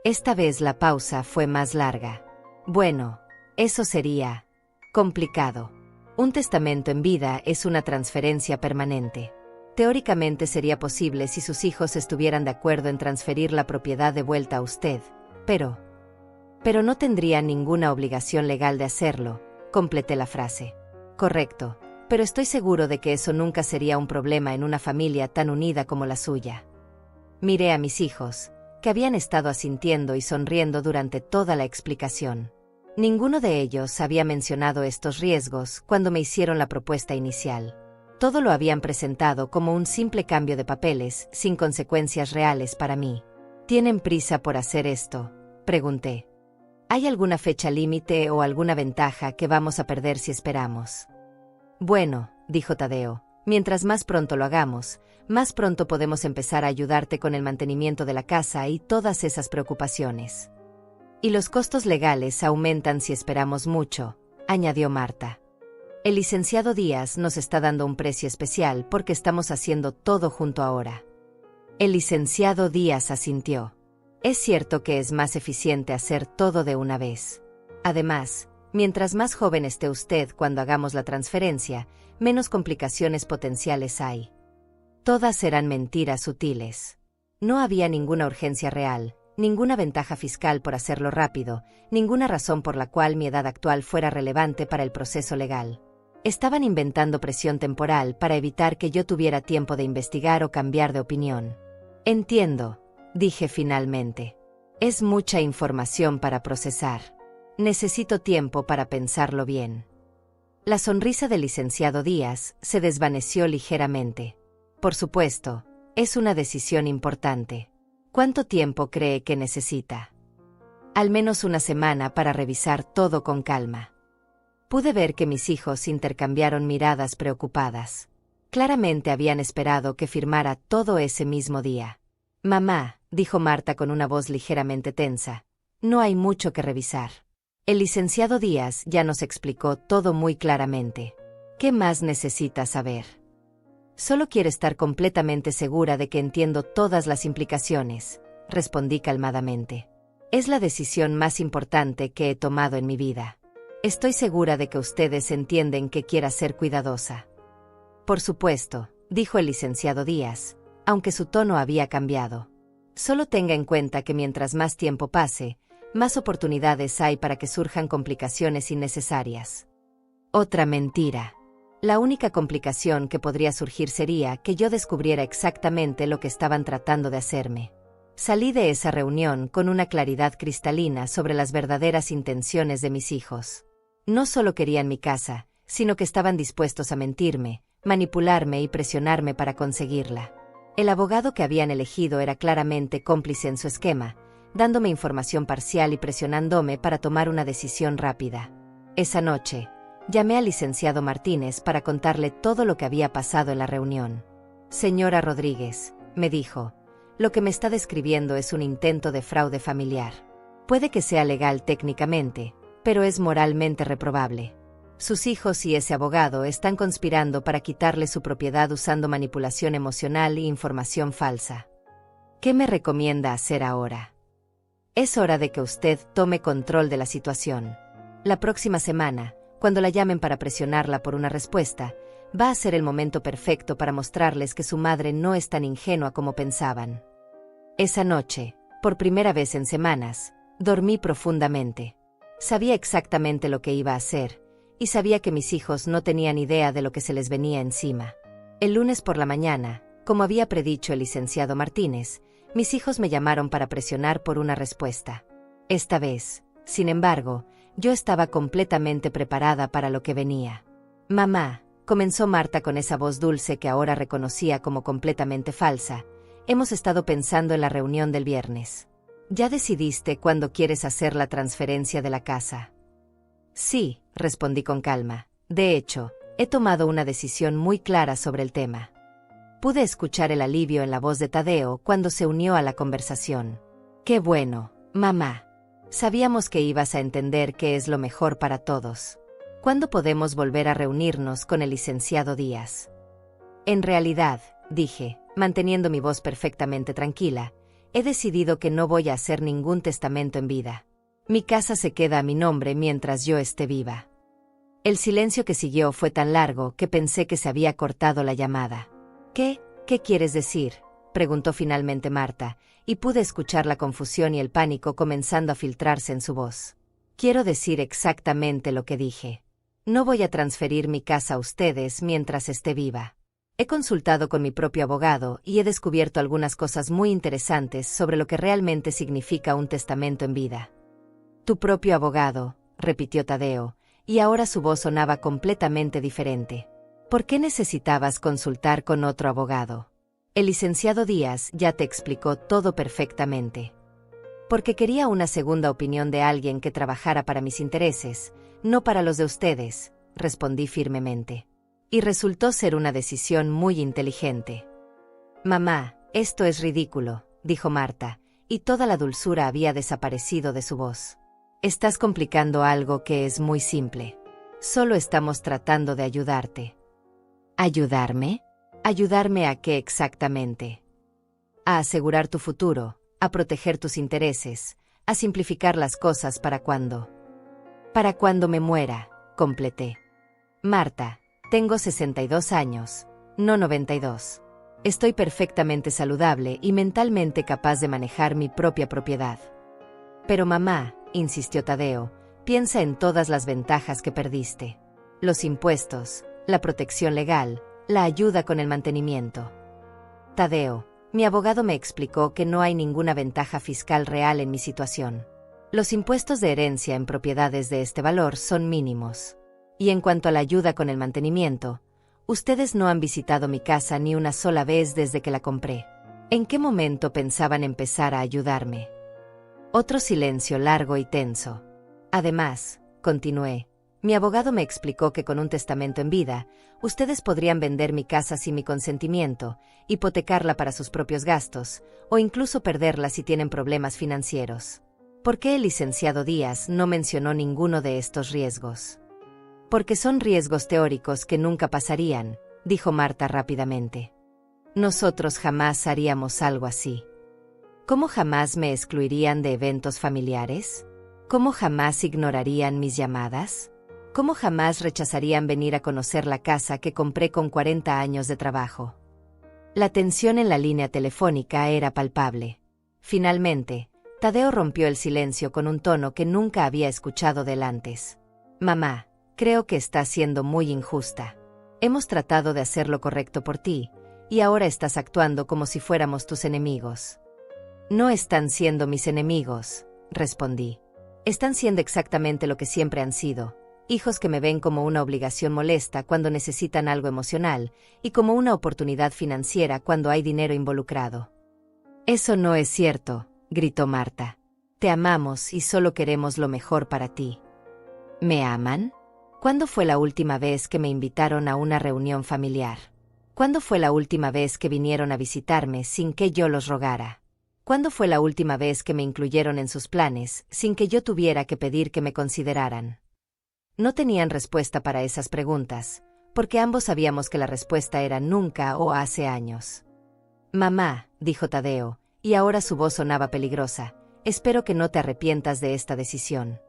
Esta vez la pausa fue más larga. Bueno, eso sería complicado. Un testamento en vida es una transferencia permanente. Teóricamente sería posible si sus hijos estuvieran de acuerdo en transferir la propiedad de vuelta a usted, pero no tendría ninguna obligación legal de hacerlo, completé la frase. Correcto, pero estoy seguro de que eso nunca sería un problema en una familia tan unida como la suya. Miré a mis hijos, que habían estado asintiendo y sonriendo durante toda la explicación. Ninguno de ellos había mencionado estos riesgos cuando me hicieron la propuesta inicial. Todo lo habían presentado como un simple cambio de papeles, sin consecuencias reales para mí. ¿Tienen prisa por hacer esto?, pregunté. ¿Hay alguna fecha límite o alguna ventaja que vamos a perder si esperamos? Bueno, dijo Tadeo, mientras más pronto lo hagamos, más pronto podemos empezar a ayudarte con el mantenimiento de la casa y todas esas preocupaciones. Y los costos legales aumentan si esperamos mucho, añadió Marta. El licenciado Díaz nos está dando un precio especial porque estamos haciendo todo junto ahora. El licenciado Díaz asintió. Es cierto que es más eficiente hacer todo de una vez. Además, mientras más joven esté usted cuando hagamos la transferencia, menos complicaciones potenciales hay. Todas serán mentiras sutiles. No había ninguna urgencia real, ninguna ventaja fiscal por hacerlo rápido, ninguna razón por la cual mi edad actual fuera relevante para el proceso legal. Estaban inventando presión temporal para evitar que yo tuviera tiempo de investigar o cambiar de opinión. Entiendo, dije finalmente. Es mucha información para procesar. Necesito tiempo para pensarlo bien. La sonrisa del licenciado Díaz se desvaneció ligeramente. Por supuesto, es una decisión importante. ¿Cuánto tiempo cree que necesita? Al menos una semana para revisar todo con calma. Pude ver que mis hijos intercambiaron miradas preocupadas. Claramente habían esperado que firmara todo ese mismo día. Mamá, dijo Marta con una voz ligeramente tensa, no hay mucho que revisar. El licenciado Díaz ya nos explicó todo muy claramente. ¿Qué más necesita saber? Solo quiero estar completamente segura de que entiendo todas las implicaciones, respondí calmadamente. Es la decisión más importante que he tomado en mi vida. Estoy segura de que ustedes entienden que quiera ser cuidadosa. Por supuesto, dijo el licenciado Díaz, aunque su tono había cambiado. Solo tenga en cuenta que mientras más tiempo pase, más oportunidades hay para que surjan complicaciones innecesarias. Otra mentira. La única complicación que podría surgir sería que yo descubriera exactamente lo que estaban tratando de hacerme. Salí de esa reunión con una claridad cristalina sobre las verdaderas intenciones de mis hijos. No solo querían mi casa, sino que estaban dispuestos a mentirme, manipularme y presionarme para conseguirla. El abogado que habían elegido era claramente cómplice en su esquema, dándome información parcial y presionándome para tomar una decisión rápida. Esa noche, llamé al licenciado Martínez para contarle todo lo que había pasado en la reunión. Señora Rodríguez, me dijo, lo que me está describiendo es un intento de fraude familiar. Puede que sea legal técnicamente, pero es moralmente reprobable. Sus hijos y ese abogado están conspirando para quitarle su propiedad usando manipulación emocional e información falsa. ¿Qué me recomienda hacer ahora? Es hora de que usted tome control de la situación. La próxima semana, cuando la llamen para presionarla por una respuesta, va a ser el momento perfecto para mostrarles que su madre no es tan ingenua como pensaban. Esa noche, por primera vez en semanas, dormí profundamente. Sabía exactamente lo que iba a hacer, y sabía que mis hijos no tenían idea de lo que se les venía encima. El lunes por la mañana, como había predicho el licenciado Martínez, mis hijos me llamaron para presionar por una respuesta. Esta vez, sin embargo, yo estaba completamente preparada para lo que venía. Mamá, comenzó Marta con esa voz dulce que ahora reconocía como completamente falsa, hemos estado pensando en la reunión del viernes. ¿Ya decidiste cuándo quieres hacer la transferencia de la casa? Sí, respondí con calma. De hecho, he tomado una decisión muy clara sobre el tema. Pude escuchar el alivio en la voz de Tadeo cuando se unió a la conversación. Qué bueno, mamá. Sabíamos que ibas a entender qué es lo mejor para todos. ¿Cuándo podemos volver a reunirnos con el licenciado Díaz? En realidad, dije, manteniendo mi voz perfectamente tranquila, he decidido que no voy a hacer ningún testamento en vida. Mi casa se queda a mi nombre mientras yo esté viva. El silencio que siguió fue tan largo que pensé que se había cortado la llamada. ¿Qué quieres decir?, preguntó finalmente Marta, y pude escuchar la confusión y el pánico comenzando a filtrarse en su voz. Quiero decir exactamente lo que dije. No voy a transferir mi casa a ustedes mientras esté viva. He consultado con mi propio abogado y he descubierto algunas cosas muy interesantes sobre lo que realmente significa un testamento en vida. Tu propio abogado, repitió Tadeo, y ahora su voz sonaba completamente diferente. ¿Por qué necesitabas consultar con otro abogado? El licenciado Díaz ya te explicó todo perfectamente. Porque quería una segunda opinión de alguien que trabajara para mis intereses, no para los de ustedes, respondí firmemente. Y resultó ser una decisión muy inteligente. Mamá, esto es ridículo, dijo Marta, y toda la dulzura había desaparecido de su voz. Estás complicando algo que es muy simple. Solo estamos tratando de ayudarte. ¿Ayudarme? ¿Ayudarme a qué exactamente? A asegurar tu futuro, a proteger tus intereses, a simplificar las cosas para cuando me muera, completé. Marta, tengo 62 años, no 92. Estoy perfectamente saludable y mentalmente capaz de manejar mi propia propiedad. Pero mamá, insistió Tadeo, piensa en todas las ventajas que perdiste. Los impuestos, la protección legal, la ayuda con el mantenimiento. Tadeo, mi abogado me explicó que no hay ninguna ventaja fiscal real en mi situación. Los impuestos de herencia en propiedades de este valor son mínimos. Y en cuanto a la ayuda con el mantenimiento, ustedes no han visitado mi casa ni una sola vez desde que la compré. ¿En qué momento pensaban empezar a ayudarme? Otro silencio largo y tenso. Además, continué, mi abogado me explicó que con un testamento en vida, ustedes podrían vender mi casa sin mi consentimiento, hipotecarla para sus propios gastos, o incluso perderla si tienen problemas financieros. ¿Por qué el licenciado Díaz no mencionó ninguno de estos riesgos? Porque son riesgos teóricos que nunca pasarían, dijo Marta rápidamente. Nosotros jamás haríamos algo así. ¿Cómo jamás me excluirían de eventos familiares? ¿Cómo jamás ignorarían mis llamadas? ¿Cómo jamás rechazarían venir a conocer la casa que compré con 40 años de trabajo? La tensión en la línea telefónica era palpable. Finalmente, Tadeo rompió el silencio con un tono que nunca había escuchado de él antes. Mamá, creo que estás siendo muy injusta. Hemos tratado de hacer lo correcto por ti, y ahora estás actuando como si fuéramos tus enemigos. No están siendo mis enemigos, respondí. Están siendo exactamente lo que siempre han sido, hijos que me ven como una obligación molesta cuando necesitan algo emocional, y como una oportunidad financiera cuando hay dinero involucrado. Eso no es cierto, gritó Marta. Te amamos y solo queremos lo mejor para ti. ¿Me aman? ¿Cuándo fue la última vez que me invitaron a una reunión familiar? ¿Cuándo fue la última vez que vinieron a visitarme sin que yo los rogara? ¿Cuándo fue la última vez que me incluyeron en sus planes sin que yo tuviera que pedir que me consideraran? No tenían respuesta para esas preguntas, porque ambos sabíamos que la respuesta era nunca o hace años. Mamá, dijo Tadeo, y ahora su voz sonaba peligrosa, espero que no te arrepientas de esta decisión.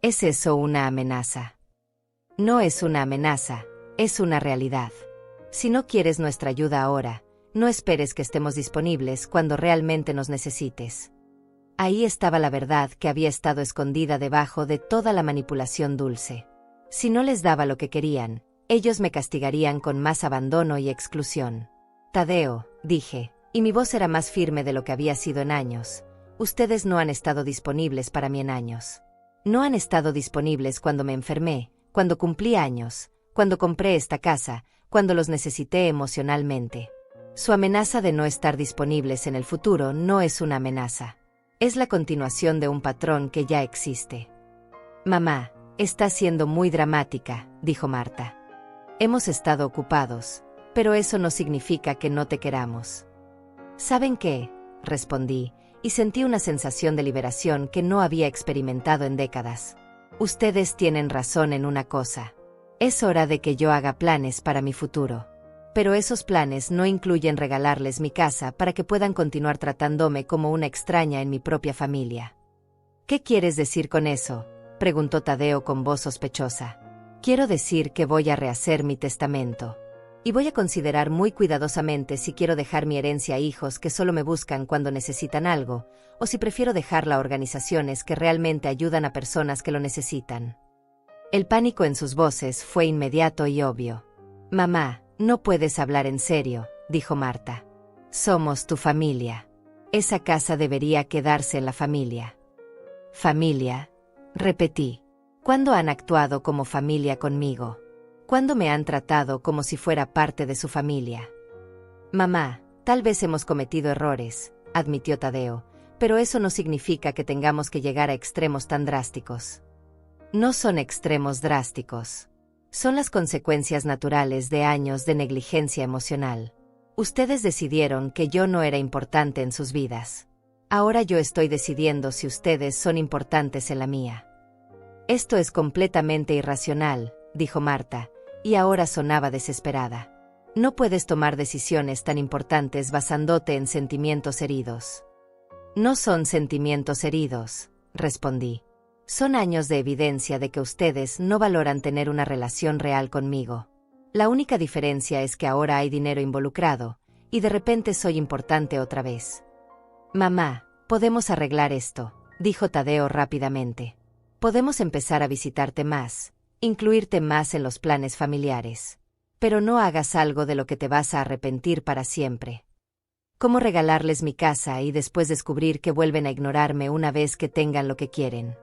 ¿Es eso una amenaza? No es una amenaza, es una realidad. Si no quieres nuestra ayuda ahora, no esperes que estemos disponibles cuando realmente nos necesites. Ahí estaba la verdad que había estado escondida debajo de toda la manipulación dulce. Si no les daba lo que querían, ellos me castigarían con más abandono y exclusión. Tadeo, dije, y mi voz era más firme de lo que había sido en años, ustedes no han estado disponibles para mí en años. No han estado disponibles cuando me enfermé, cuando cumplí años, cuando compré esta casa, cuando los necesité emocionalmente. Su amenaza de no estar disponibles en el futuro no es una amenaza. Es la continuación de un patrón que ya existe. Mamá, estás siendo muy dramática, dijo Marta. Hemos estado ocupados, pero eso no significa que no te queramos. ¿Saben qué?, respondí, y sentí una sensación de liberación que no había experimentado en décadas. Ustedes tienen razón en una cosa. Es hora de que yo haga planes para mi futuro. Pero esos planes no incluyen regalarles mi casa para que puedan continuar tratándome como una extraña en mi propia familia. ¿Qué quieres decir con eso?, preguntó Tadeo con voz sospechosa. Quiero decir que voy a rehacer mi testamento. Y voy a considerar muy cuidadosamente si quiero dejar mi herencia a hijos que solo me buscan cuando necesitan algo, o si prefiero dejarla a organizaciones que realmente ayudan a personas que lo necesitan. El pánico en sus voces fue inmediato y obvio. Mamá, no puedes hablar en serio, dijo Marta. Somos tu familia. Esa casa debería quedarse en la familia. Familia, repetí. ¿Cuándo han actuado como familia conmigo? ¿Cuándo me han tratado como si fuera parte de su familia? Mamá, tal vez hemos cometido errores, admitió Tadeo, pero eso no significa que tengamos que llegar a extremos tan drásticos. No son extremos drásticos. Son las consecuencias naturales de años de negligencia emocional. Ustedes decidieron que yo no era importante en sus vidas. Ahora yo estoy decidiendo si ustedes son importantes en la mía. Esto es completamente irracional, dijo Marta, y ahora sonaba desesperada. No puedes tomar decisiones tan importantes basándote en sentimientos heridos. No son sentimientos heridos, respondí. Son años de evidencia de que ustedes no valoran tener una relación real conmigo. La única diferencia es que ahora hay dinero involucrado, y de repente soy importante otra vez. Mamá, podemos arreglar esto, dijo Tadeo rápidamente. Podemos empezar a visitarte más, incluirte más en los planes familiares. Pero no hagas algo de lo que te vas a arrepentir para siempre. ¿Cómo regalarles mi casa y después descubrir que vuelven a ignorarme una vez que tengan lo que quieren?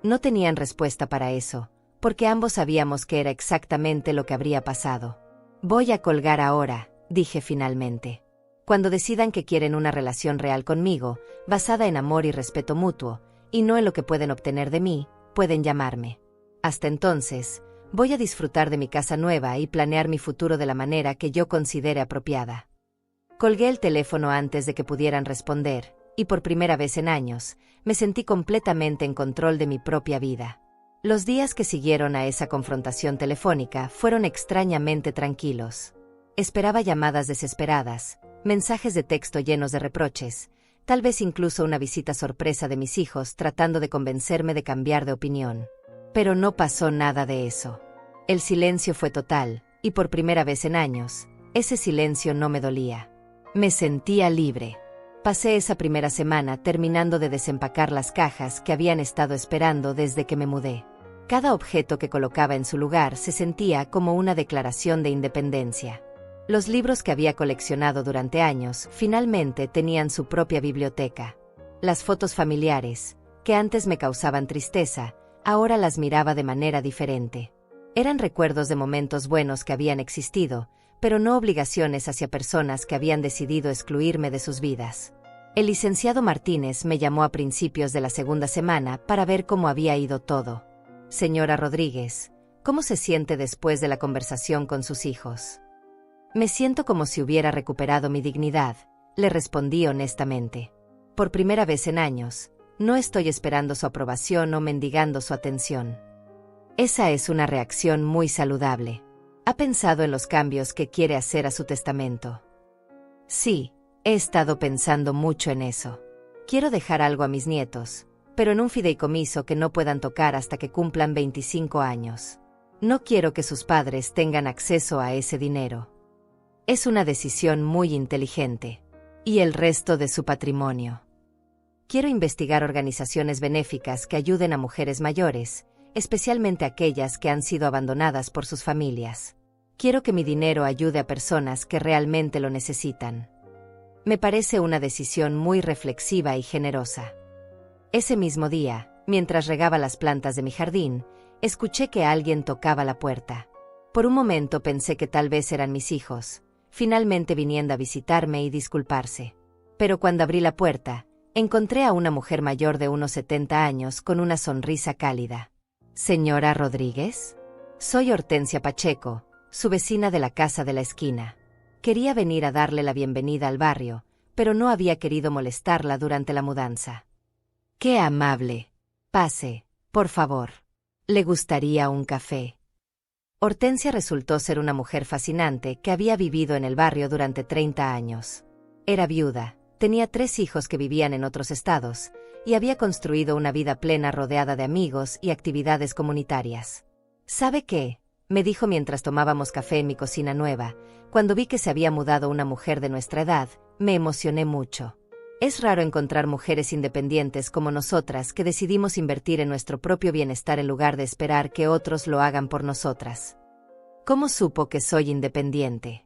No tenían respuesta para eso, porque ambos sabíamos que era exactamente lo que habría pasado. Voy a colgar ahora, dije finalmente. Cuando decidan que quieren una relación real conmigo, basada en amor y respeto mutuo, y no en lo que pueden obtener de mí, pueden llamarme. Hasta entonces, voy a disfrutar de mi casa nueva y planear mi futuro de la manera que yo considere apropiada. Colgué el teléfono antes de que pudieran responder, y por primera vez en años, me sentí completamente en control de mi propia vida. Los días que siguieron a esa confrontación telefónica fueron extrañamente tranquilos. Esperaba llamadas desesperadas, mensajes de texto llenos de reproches, tal vez incluso una visita sorpresa de mis hijos tratando de convencerme de cambiar de opinión. Pero no pasó nada de eso. El silencio fue total, y por primera vez en años, ese silencio no me dolía. Me sentía libre. Pasé esa primera semana terminando de desempacar las cajas que habían estado esperando desde que me mudé. Cada objeto que colocaba en su lugar se sentía como una declaración de independencia. Los libros que había coleccionado durante años finalmente tenían su propia biblioteca. Las fotos familiares, que antes me causaban tristeza, ahora las miraba de manera diferente. Eran recuerdos de momentos buenos que habían existido, pero no obligaciones hacia personas que habían decidido excluirme de sus vidas. El licenciado Martínez me llamó a principios de la segunda semana para ver cómo había ido todo. Señora Rodríguez, ¿cómo se siente después de la conversación con sus hijos? Me siento como si hubiera recuperado mi dignidad, le respondí honestamente. Por primera vez en años, no estoy esperando su aprobación o mendigando su atención. Esa es una reacción muy saludable. ¿Ha pensado en los cambios que quiere hacer a su testamento? Sí, he estado pensando mucho en eso. Quiero dejar algo a mis nietos, pero en un fideicomiso que no puedan tocar hasta que cumplan 25 años. No quiero que sus padres tengan acceso a ese dinero. Es una decisión muy inteligente. Y el resto de su patrimonio. Quiero investigar organizaciones benéficas que ayuden a mujeres mayores, especialmente aquellas que han sido abandonadas por sus familias. Quiero que mi dinero ayude a personas que realmente lo necesitan. Me parece una decisión muy reflexiva y generosa. Ese mismo día, mientras regaba las plantas de mi jardín, escuché que alguien tocaba la puerta. Por un momento pensé que tal vez eran mis hijos, finalmente viniendo a visitarme y disculparse. Pero cuando abrí la puerta, encontré a una mujer mayor de unos 70 años con una sonrisa cálida. ¿Señora Rodríguez? Soy Hortensia Pacheco, su vecina de la casa de la esquina. Quería venir a darle la bienvenida al barrio, pero no había querido molestarla durante la mudanza. ¡Qué amable! Pase, por favor. ¿Le gustaría un café? Hortensia resultó ser una mujer fascinante que había vivido en el barrio durante 30 años. Era viuda, tenía 3 hijos que vivían en otros estados, y había construido una vida plena rodeada de amigos y actividades comunitarias. ¿Sabe qué?, me dijo mientras tomábamos café en mi cocina nueva. Cuando vi que se había mudado una mujer de nuestra edad, me emocioné mucho. Es raro encontrar mujeres independientes como nosotras que decidimos invertir en nuestro propio bienestar en lugar de esperar que otros lo hagan por nosotras. ¿Cómo supo que soy independiente?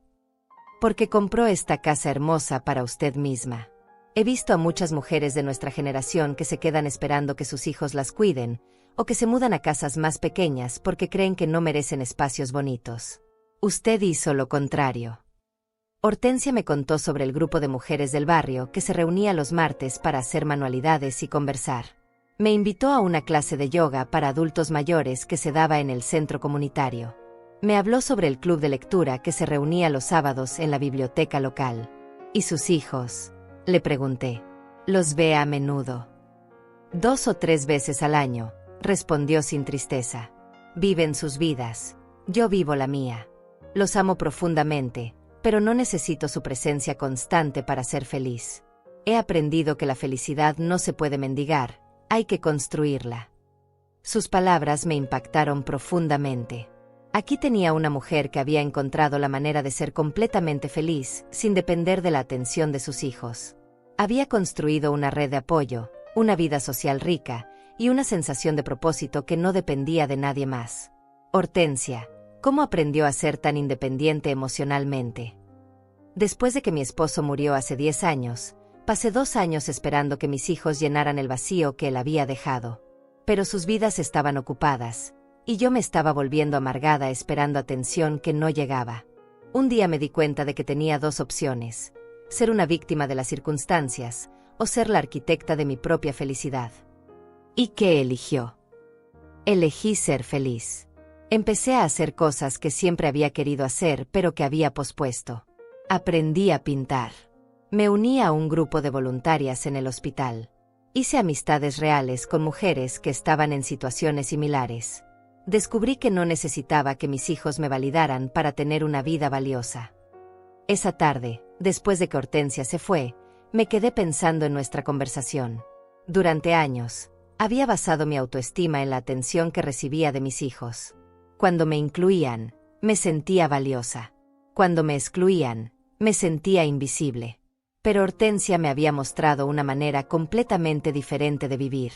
Porque compró esta casa hermosa para usted misma. He visto a muchas mujeres de nuestra generación que se quedan esperando que sus hijos las cuiden, o que se mudan a casas más pequeñas porque creen que no merecen espacios bonitos. Usted hizo lo contrario. Hortensia me contó sobre el grupo de mujeres del barrio que se reunía los martes para hacer manualidades y conversar. Me invitó a una clase de yoga para adultos mayores que se daba en el centro comunitario. Me habló sobre el club de lectura que se reunía los sábados en la biblioteca local. ¿Y sus hijos?, le pregunté. Los ve a menudo. 2 o 3 veces al año, respondió sin tristeza. Viven sus vidas. Yo vivo la mía. Los amo profundamente, pero no necesito su presencia constante para ser feliz. He aprendido que la felicidad no se puede mendigar, hay que construirla. Sus palabras me impactaron profundamente. Aquí tenía una mujer que había encontrado la manera de ser completamente feliz, sin depender de la atención de sus hijos. Había construido una red de apoyo, una vida social rica, y una sensación de propósito que no dependía de nadie más. Hortensia, ¿cómo aprendió a ser tan independiente emocionalmente? Después de que mi esposo murió hace 10 años, pasé 2 años esperando que mis hijos llenaran el vacío que él había dejado. Pero sus vidas estaban ocupadas, y yo me estaba volviendo amargada esperando atención que no llegaba. Un día me di cuenta de que tenía 2 opciones: ser una víctima de las circunstancias, o ser la arquitecta de mi propia felicidad. ¿Y qué eligió? Elegí ser feliz. Empecé a hacer cosas que siempre había querido hacer pero que había pospuesto. Aprendí a pintar. Me uní a un grupo de voluntarias en el hospital. Hice amistades reales con mujeres que estaban en situaciones similares. Descubrí que no necesitaba que mis hijos me validaran para tener una vida valiosa. Esa tarde, después de que Hortensia se fue, me quedé pensando en nuestra conversación. Durante años, había basado mi autoestima en la atención que recibía de mis hijos. Cuando me incluían, me sentía valiosa. Cuando me excluían, me sentía invisible. Pero Hortensia me había mostrado una manera completamente diferente de vivir.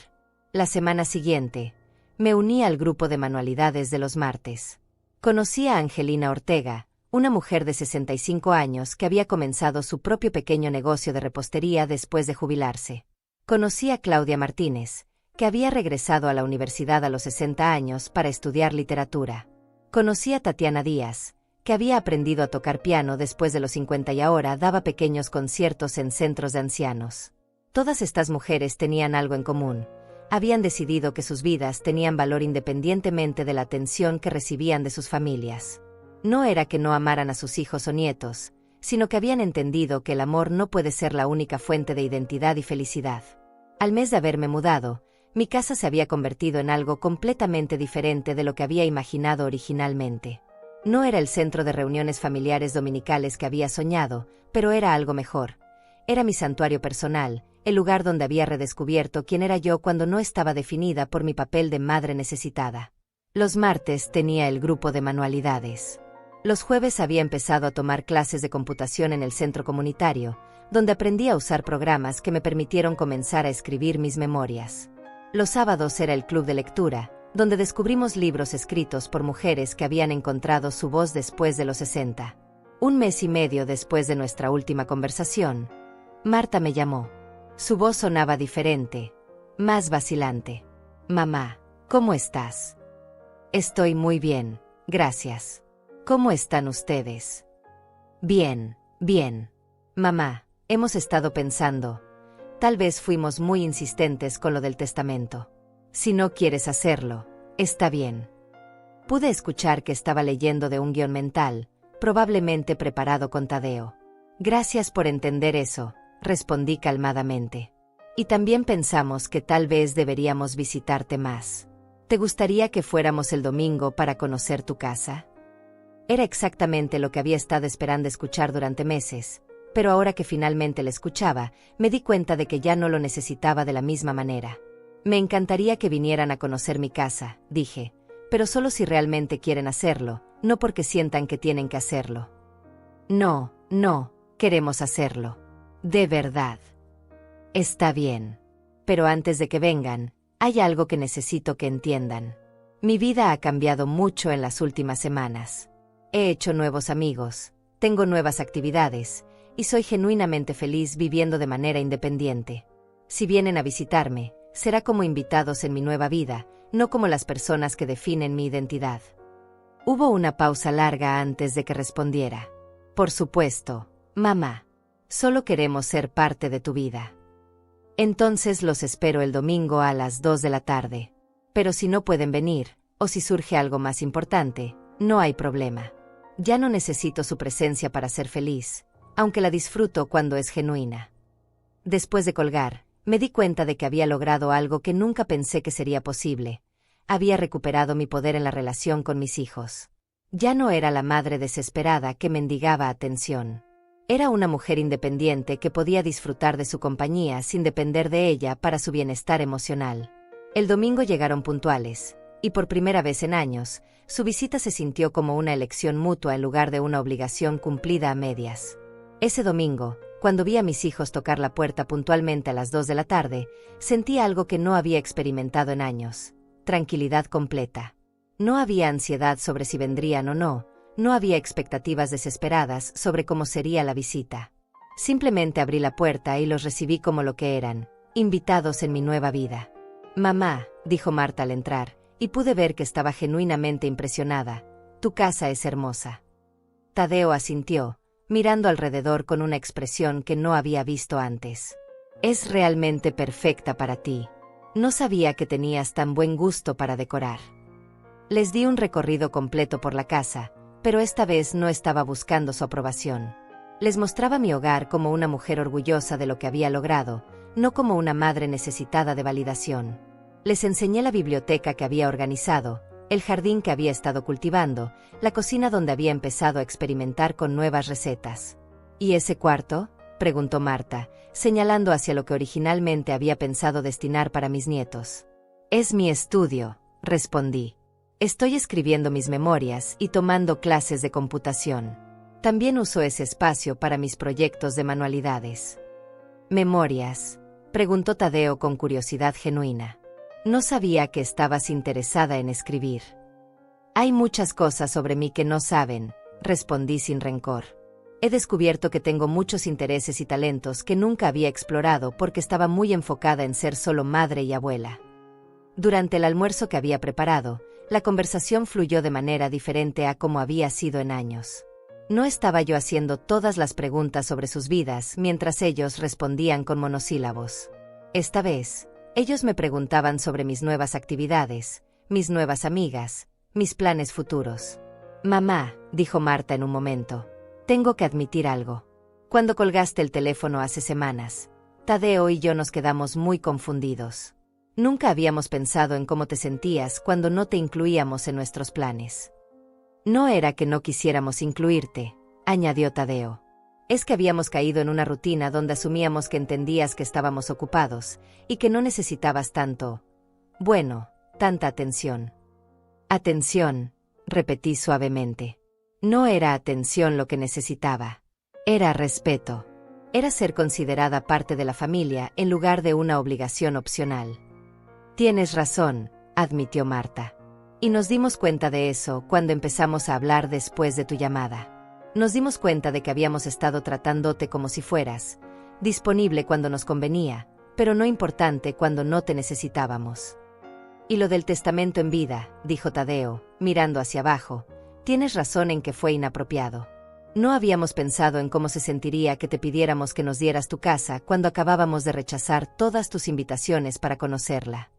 La semana siguiente, me uní al grupo de manualidades de los martes. Conocí a Angelina Ortega, una mujer de 65 años que había comenzado su propio pequeño negocio de repostería después de jubilarse. Conocí a Claudia Martínez, que había regresado a la universidad a los 60 años para estudiar literatura. Conocí a Tatiana Díaz, que había aprendido a tocar piano después de los 50 y ahora daba pequeños conciertos en centros de ancianos. Todas estas mujeres tenían algo en común. Habían decidido que sus vidas tenían valor independientemente de la atención que recibían de sus familias. No era que no amaran a sus hijos o nietos, sino que habían entendido que el amor no puede ser la única fuente de identidad y felicidad. Al mes de haberme mudado, mi casa se había convertido en algo completamente diferente de lo que había imaginado originalmente. No era el centro de reuniones familiares dominicales que había soñado, pero era algo mejor. Era mi santuario personal, el lugar donde había redescubierto quién era yo cuando no estaba definida por mi papel de madre necesitada. Los martes tenía el grupo de manualidades. Los jueves había empezado a tomar clases de computación en el centro comunitario, donde aprendí a usar programas que me permitieron comenzar a escribir mis memorias. Los sábados era el club de lectura, donde descubrimos libros escritos por mujeres que habían encontrado su voz después de los 60. 1 mes y medio después de nuestra última conversación, Marta me llamó. Su voz sonaba diferente, más vacilante. Mamá, ¿cómo estás? Estoy muy bien, gracias. ¿Cómo están ustedes? Bien, bien. Mamá, hemos estado pensando. Tal vez fuimos muy insistentes con lo del testamento. Si no quieres hacerlo, está bien. Pude escuchar que estaba leyendo de un guión mental, probablemente preparado con Tadeo. Gracias por entender eso, respondí calmadamente. Y también pensamos que tal vez deberíamos visitarte más. ¿Te gustaría que fuéramos el domingo para conocer tu casa? Era exactamente lo que había estado esperando escuchar durante meses, pero ahora que finalmente le escuchaba, me di cuenta de que ya no lo necesitaba de la misma manera. Me encantaría que vinieran a conocer mi casa, dije, pero solo si realmente quieren hacerlo, no porque sientan que tienen que hacerlo. No, queremos hacerlo. De verdad. Está bien. Pero antes de que vengan, hay algo que necesito que entiendan. Mi vida ha cambiado mucho en las últimas semanas. He hecho nuevos amigos, tengo nuevas actividades, y soy genuinamente feliz viviendo de manera independiente. Si vienen a visitarme, será como invitados en mi nueva vida, no como las personas que definen mi identidad. Hubo una pausa larga antes de que respondiera. Por supuesto, mamá. Solo queremos ser parte de tu vida. Entonces los espero el domingo a las 2 de la tarde. Pero si no pueden venir, o si surge algo más importante, no hay problema. Ya no necesito su presencia para ser feliz, aunque la disfruto cuando es genuina. Después de colgar, me di cuenta de que había logrado algo que nunca pensé que sería posible. Había recuperado mi poder en la relación con mis hijos. Ya no era la madre desesperada que mendigaba atención. Era una mujer independiente que podía disfrutar de su compañía sin depender de ella para su bienestar emocional. El domingo llegaron puntuales, y por primera vez en años, su visita se sintió como una elección mutua en lugar de una obligación cumplida a medias. Ese domingo, cuando vi a mis hijos tocar la puerta puntualmente a las 2 de la tarde, sentí algo que no había experimentado en años: tranquilidad completa. No había ansiedad sobre si vendrían o no, no había expectativas desesperadas sobre cómo sería la visita. Simplemente abrí la puerta y los recibí como lo que eran, invitados en mi nueva vida. Mamá, dijo Marta al entrar, y pude ver que estaba genuinamente impresionada. Tu casa es hermosa. Tadeo asintió, mirando alrededor con una expresión que no había visto antes. Es realmente perfecta para ti. No sabía que tenías tan buen gusto para decorar. Les di un recorrido completo por la casa, pero esta vez no estaba buscando su aprobación. Les mostraba mi hogar como una mujer orgullosa de lo que había logrado, no como una madre necesitada de validación. Les enseñé la biblioteca que había organizado, el jardín que había estado cultivando, la cocina donde había empezado a experimentar con nuevas recetas. ¿Y ese cuarto?, preguntó Marta, señalando hacia lo que originalmente había pensado destinar para mis nietos. Es mi estudio, respondí. Estoy escribiendo mis memorias y tomando clases de computación. También uso ese espacio para mis proyectos de manualidades. ¿Memorias?, preguntó Tadeo con curiosidad genuina. No sabía que estabas interesada en escribir. Hay muchas cosas sobre mí que no saben, respondí sin rencor. He descubierto que tengo muchos intereses y talentos que nunca había explorado porque estaba muy enfocada en ser solo madre y abuela. Durante el almuerzo que había preparado, la conversación fluyó de manera diferente a como había sido en años. No estaba yo haciendo todas las preguntas sobre sus vidas mientras ellos respondían con monosílabos. Esta vez, ellos me preguntaban sobre mis nuevas actividades, mis nuevas amigas, mis planes futuros. Mamá, dijo Marta en un momento, tengo que admitir algo. Cuando colgaste el teléfono hace semanas, Tadeo y yo nos quedamos muy confundidos. Nunca habíamos pensado en cómo te sentías cuando no te incluíamos en nuestros planes. No era que no quisiéramos incluirte, añadió Tadeo. Es que habíamos caído en una rutina donde asumíamos que entendías que estábamos ocupados y que no necesitabas tanta atención. Atención, repetí suavemente. No era atención lo que necesitaba. Era respeto. Era ser considerada parte de la familia en lugar de una obligación opcional. Tienes razón, admitió Marta. Y nos dimos cuenta de eso cuando empezamos a hablar después de tu llamada. Nos dimos cuenta de que habíamos estado tratándote como si fueras disponible cuando nos convenía, pero no importante cuando no te necesitábamos. Y lo del testamento en vida, dijo Tadeo, mirando hacia abajo, tienes razón en que fue inapropiado. No habíamos pensado en cómo se sentiría que te pidiéramos que nos dieras tu casa cuando acabábamos de rechazar todas tus invitaciones para conocerla.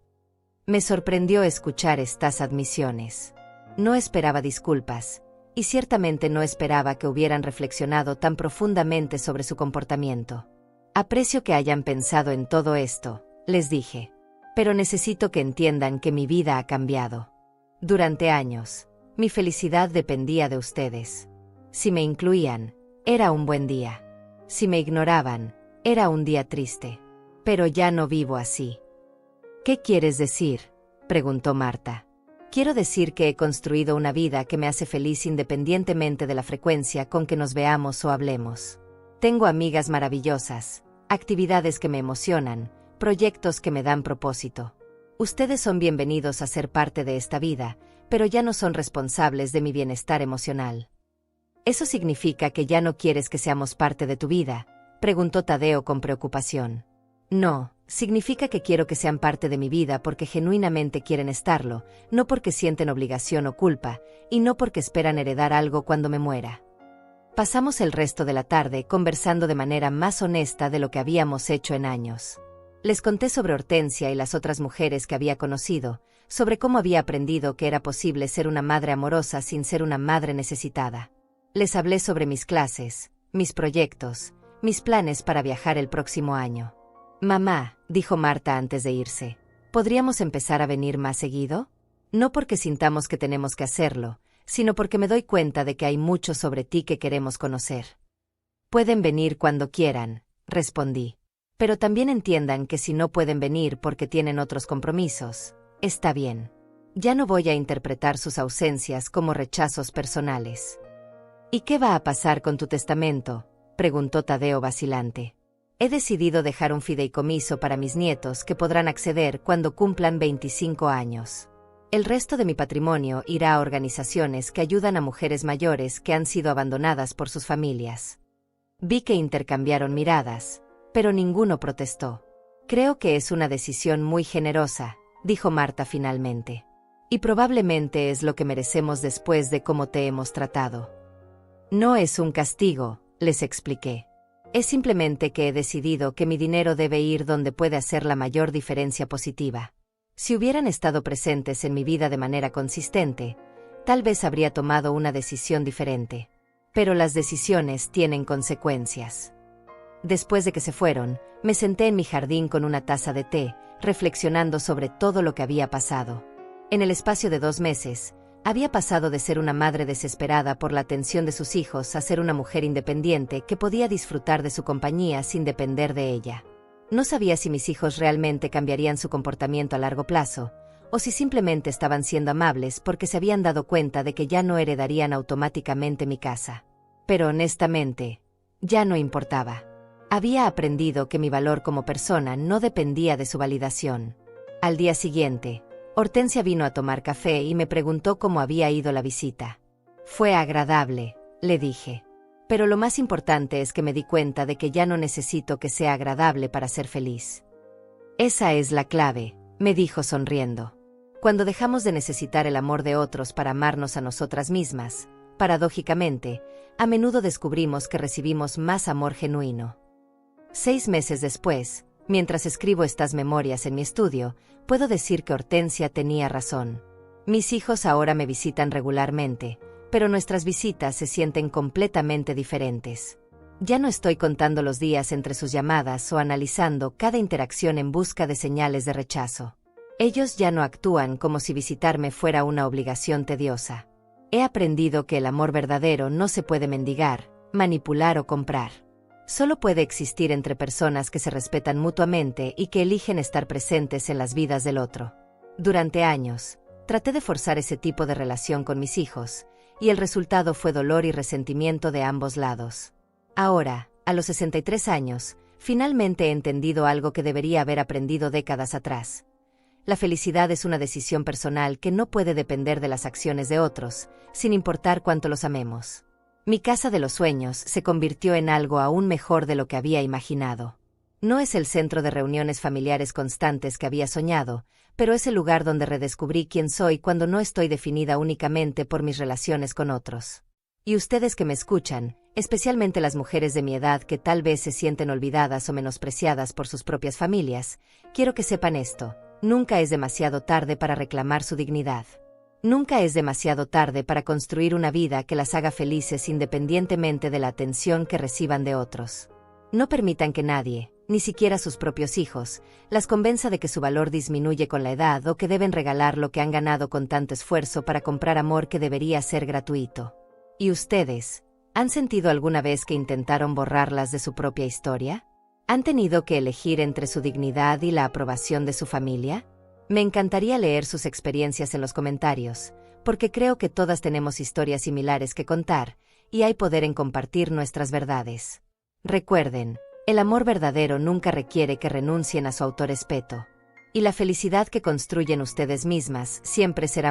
Me sorprendió escuchar estas admisiones. No esperaba disculpas. Y ciertamente no esperaba que hubieran reflexionado tan profundamente sobre su comportamiento. Aprecio que hayan pensado en todo esto, les dije. Pero necesito que entiendan que mi vida ha cambiado. Durante años, mi felicidad dependía de ustedes. Si me incluían, era un buen día. Si me ignoraban, era un día triste. Pero ya no vivo así. ¿Qué quieres decir?, preguntó Marta. Quiero decir que he construido una vida que me hace feliz independientemente de la frecuencia con que nos veamos o hablemos. Tengo amigas maravillosas, actividades que me emocionan, proyectos que me dan propósito. Ustedes son bienvenidos a ser parte de esta vida, pero ya no son responsables de mi bienestar emocional. ¿Eso significa que ya no quieres que seamos parte de tu vida?, preguntó Tadeo con preocupación. No, significa que quiero que sean parte de mi vida porque genuinamente quieren estarlo, no porque sienten obligación o culpa, y no porque esperan heredar algo cuando me muera. Pasamos el resto de la tarde conversando de manera más honesta de lo que habíamos hecho en años. Les conté sobre Hortensia y las otras mujeres que había conocido, sobre cómo había aprendido que era posible ser una madre amorosa sin ser una madre necesitada. Les hablé sobre mis clases, mis proyectos, mis planes para viajar el próximo año. «Mamá», dijo Marta antes de irse, ¿podríamos empezar a venir más seguido? No porque sintamos que tenemos que hacerlo, sino porque me doy cuenta de que hay mucho sobre ti que queremos conocer. Pueden venir cuando quieran, respondí. Pero también entiendan que si no pueden venir porque tienen otros compromisos, está bien. Ya no voy a interpretar sus ausencias como rechazos personales. ¿Y qué va a pasar con tu testamento?, preguntó Tadeo vacilante. He decidido dejar un fideicomiso para mis nietos que podrán acceder cuando cumplan 25 años. El resto de mi patrimonio irá a organizaciones que ayudan a mujeres mayores que han sido abandonadas por sus familias. Vi que intercambiaron miradas, pero ninguno protestó. Creo que es una decisión muy generosa, dijo Marta finalmente. Y probablemente es lo que merecemos después de cómo te hemos tratado. No es un castigo, les expliqué. Es simplemente que he decidido que mi dinero debe ir donde puede hacer la mayor diferencia positiva. Si hubieran estado presentes en mi vida de manera consistente, tal vez habría tomado una decisión diferente. Pero las decisiones tienen consecuencias. Después de que se fueron, me senté en mi jardín con una taza de té, reflexionando sobre todo lo que había pasado. En el espacio de 2 meses, había pasado de ser una madre desesperada por la atención de sus hijos a ser una mujer independiente que podía disfrutar de su compañía sin depender de ella. No sabía si mis hijos realmente cambiarían su comportamiento a largo plazo, o si simplemente estaban siendo amables porque se habían dado cuenta de que ya no heredarían automáticamente mi casa. Pero honestamente, ya no importaba. Había aprendido que mi valor como persona no dependía de su validación. Al día siguiente, Hortensia vino a tomar café y me preguntó cómo había ido la visita. Fue agradable, le dije. Pero lo más importante es que me di cuenta de que ya no necesito que sea agradable para ser feliz. Esa es la clave, me dijo sonriendo. Cuando dejamos de necesitar el amor de otros para amarnos a nosotras mismas, paradójicamente, a menudo descubrimos que recibimos más amor genuino. 6 meses después, mientras escribo estas memorias en mi estudio, puedo decir que Hortensia tenía razón. Mis hijos ahora me visitan regularmente, pero nuestras visitas se sienten completamente diferentes. Ya no estoy contando los días entre sus llamadas o analizando cada interacción en busca de señales de rechazo. Ellos ya no actúan como si visitarme fuera una obligación tediosa. He aprendido que el amor verdadero no se puede mendigar, manipular o comprar. Solo puede existir entre personas que se respetan mutuamente y que eligen estar presentes en las vidas del otro. Durante años, traté de forzar ese tipo de relación con mis hijos, y el resultado fue dolor y resentimiento de ambos lados. Ahora, a los 63 años, finalmente he entendido algo que debería haber aprendido décadas atrás. La felicidad es una decisión personal que no puede depender de las acciones de otros, sin importar cuánto los amemos. Mi casa de los sueños se convirtió en algo aún mejor de lo que había imaginado. No es el centro de reuniones familiares constantes que había soñado, pero es el lugar donde redescubrí quién soy cuando no estoy definida únicamente por mis relaciones con otros. Y ustedes que me escuchan, especialmente las mujeres de mi edad que tal vez se sienten olvidadas o menospreciadas por sus propias familias, quiero que sepan esto: nunca es demasiado tarde para reclamar su dignidad. Nunca es demasiado tarde para construir una vida que las haga felices independientemente de la atención que reciban de otros. No permitan que nadie, ni siquiera sus propios hijos, las convenza de que su valor disminuye con la edad o que deben regalar lo que han ganado con tanto esfuerzo para comprar amor que debería ser gratuito. Y ustedes, ¿Han sentido alguna vez que intentaron borrarlas de su propia historia? ¿Han tenido que elegir entre su dignidad y la aprobación de su familia? Me encantaría leer sus experiencias en los comentarios, porque creo que todas tenemos historias similares que contar, y hay poder en compartir nuestras verdades. Recuerden, el amor verdadero nunca requiere que renuncien a su autorrespeto. Y la felicidad que construyen ustedes mismas siempre será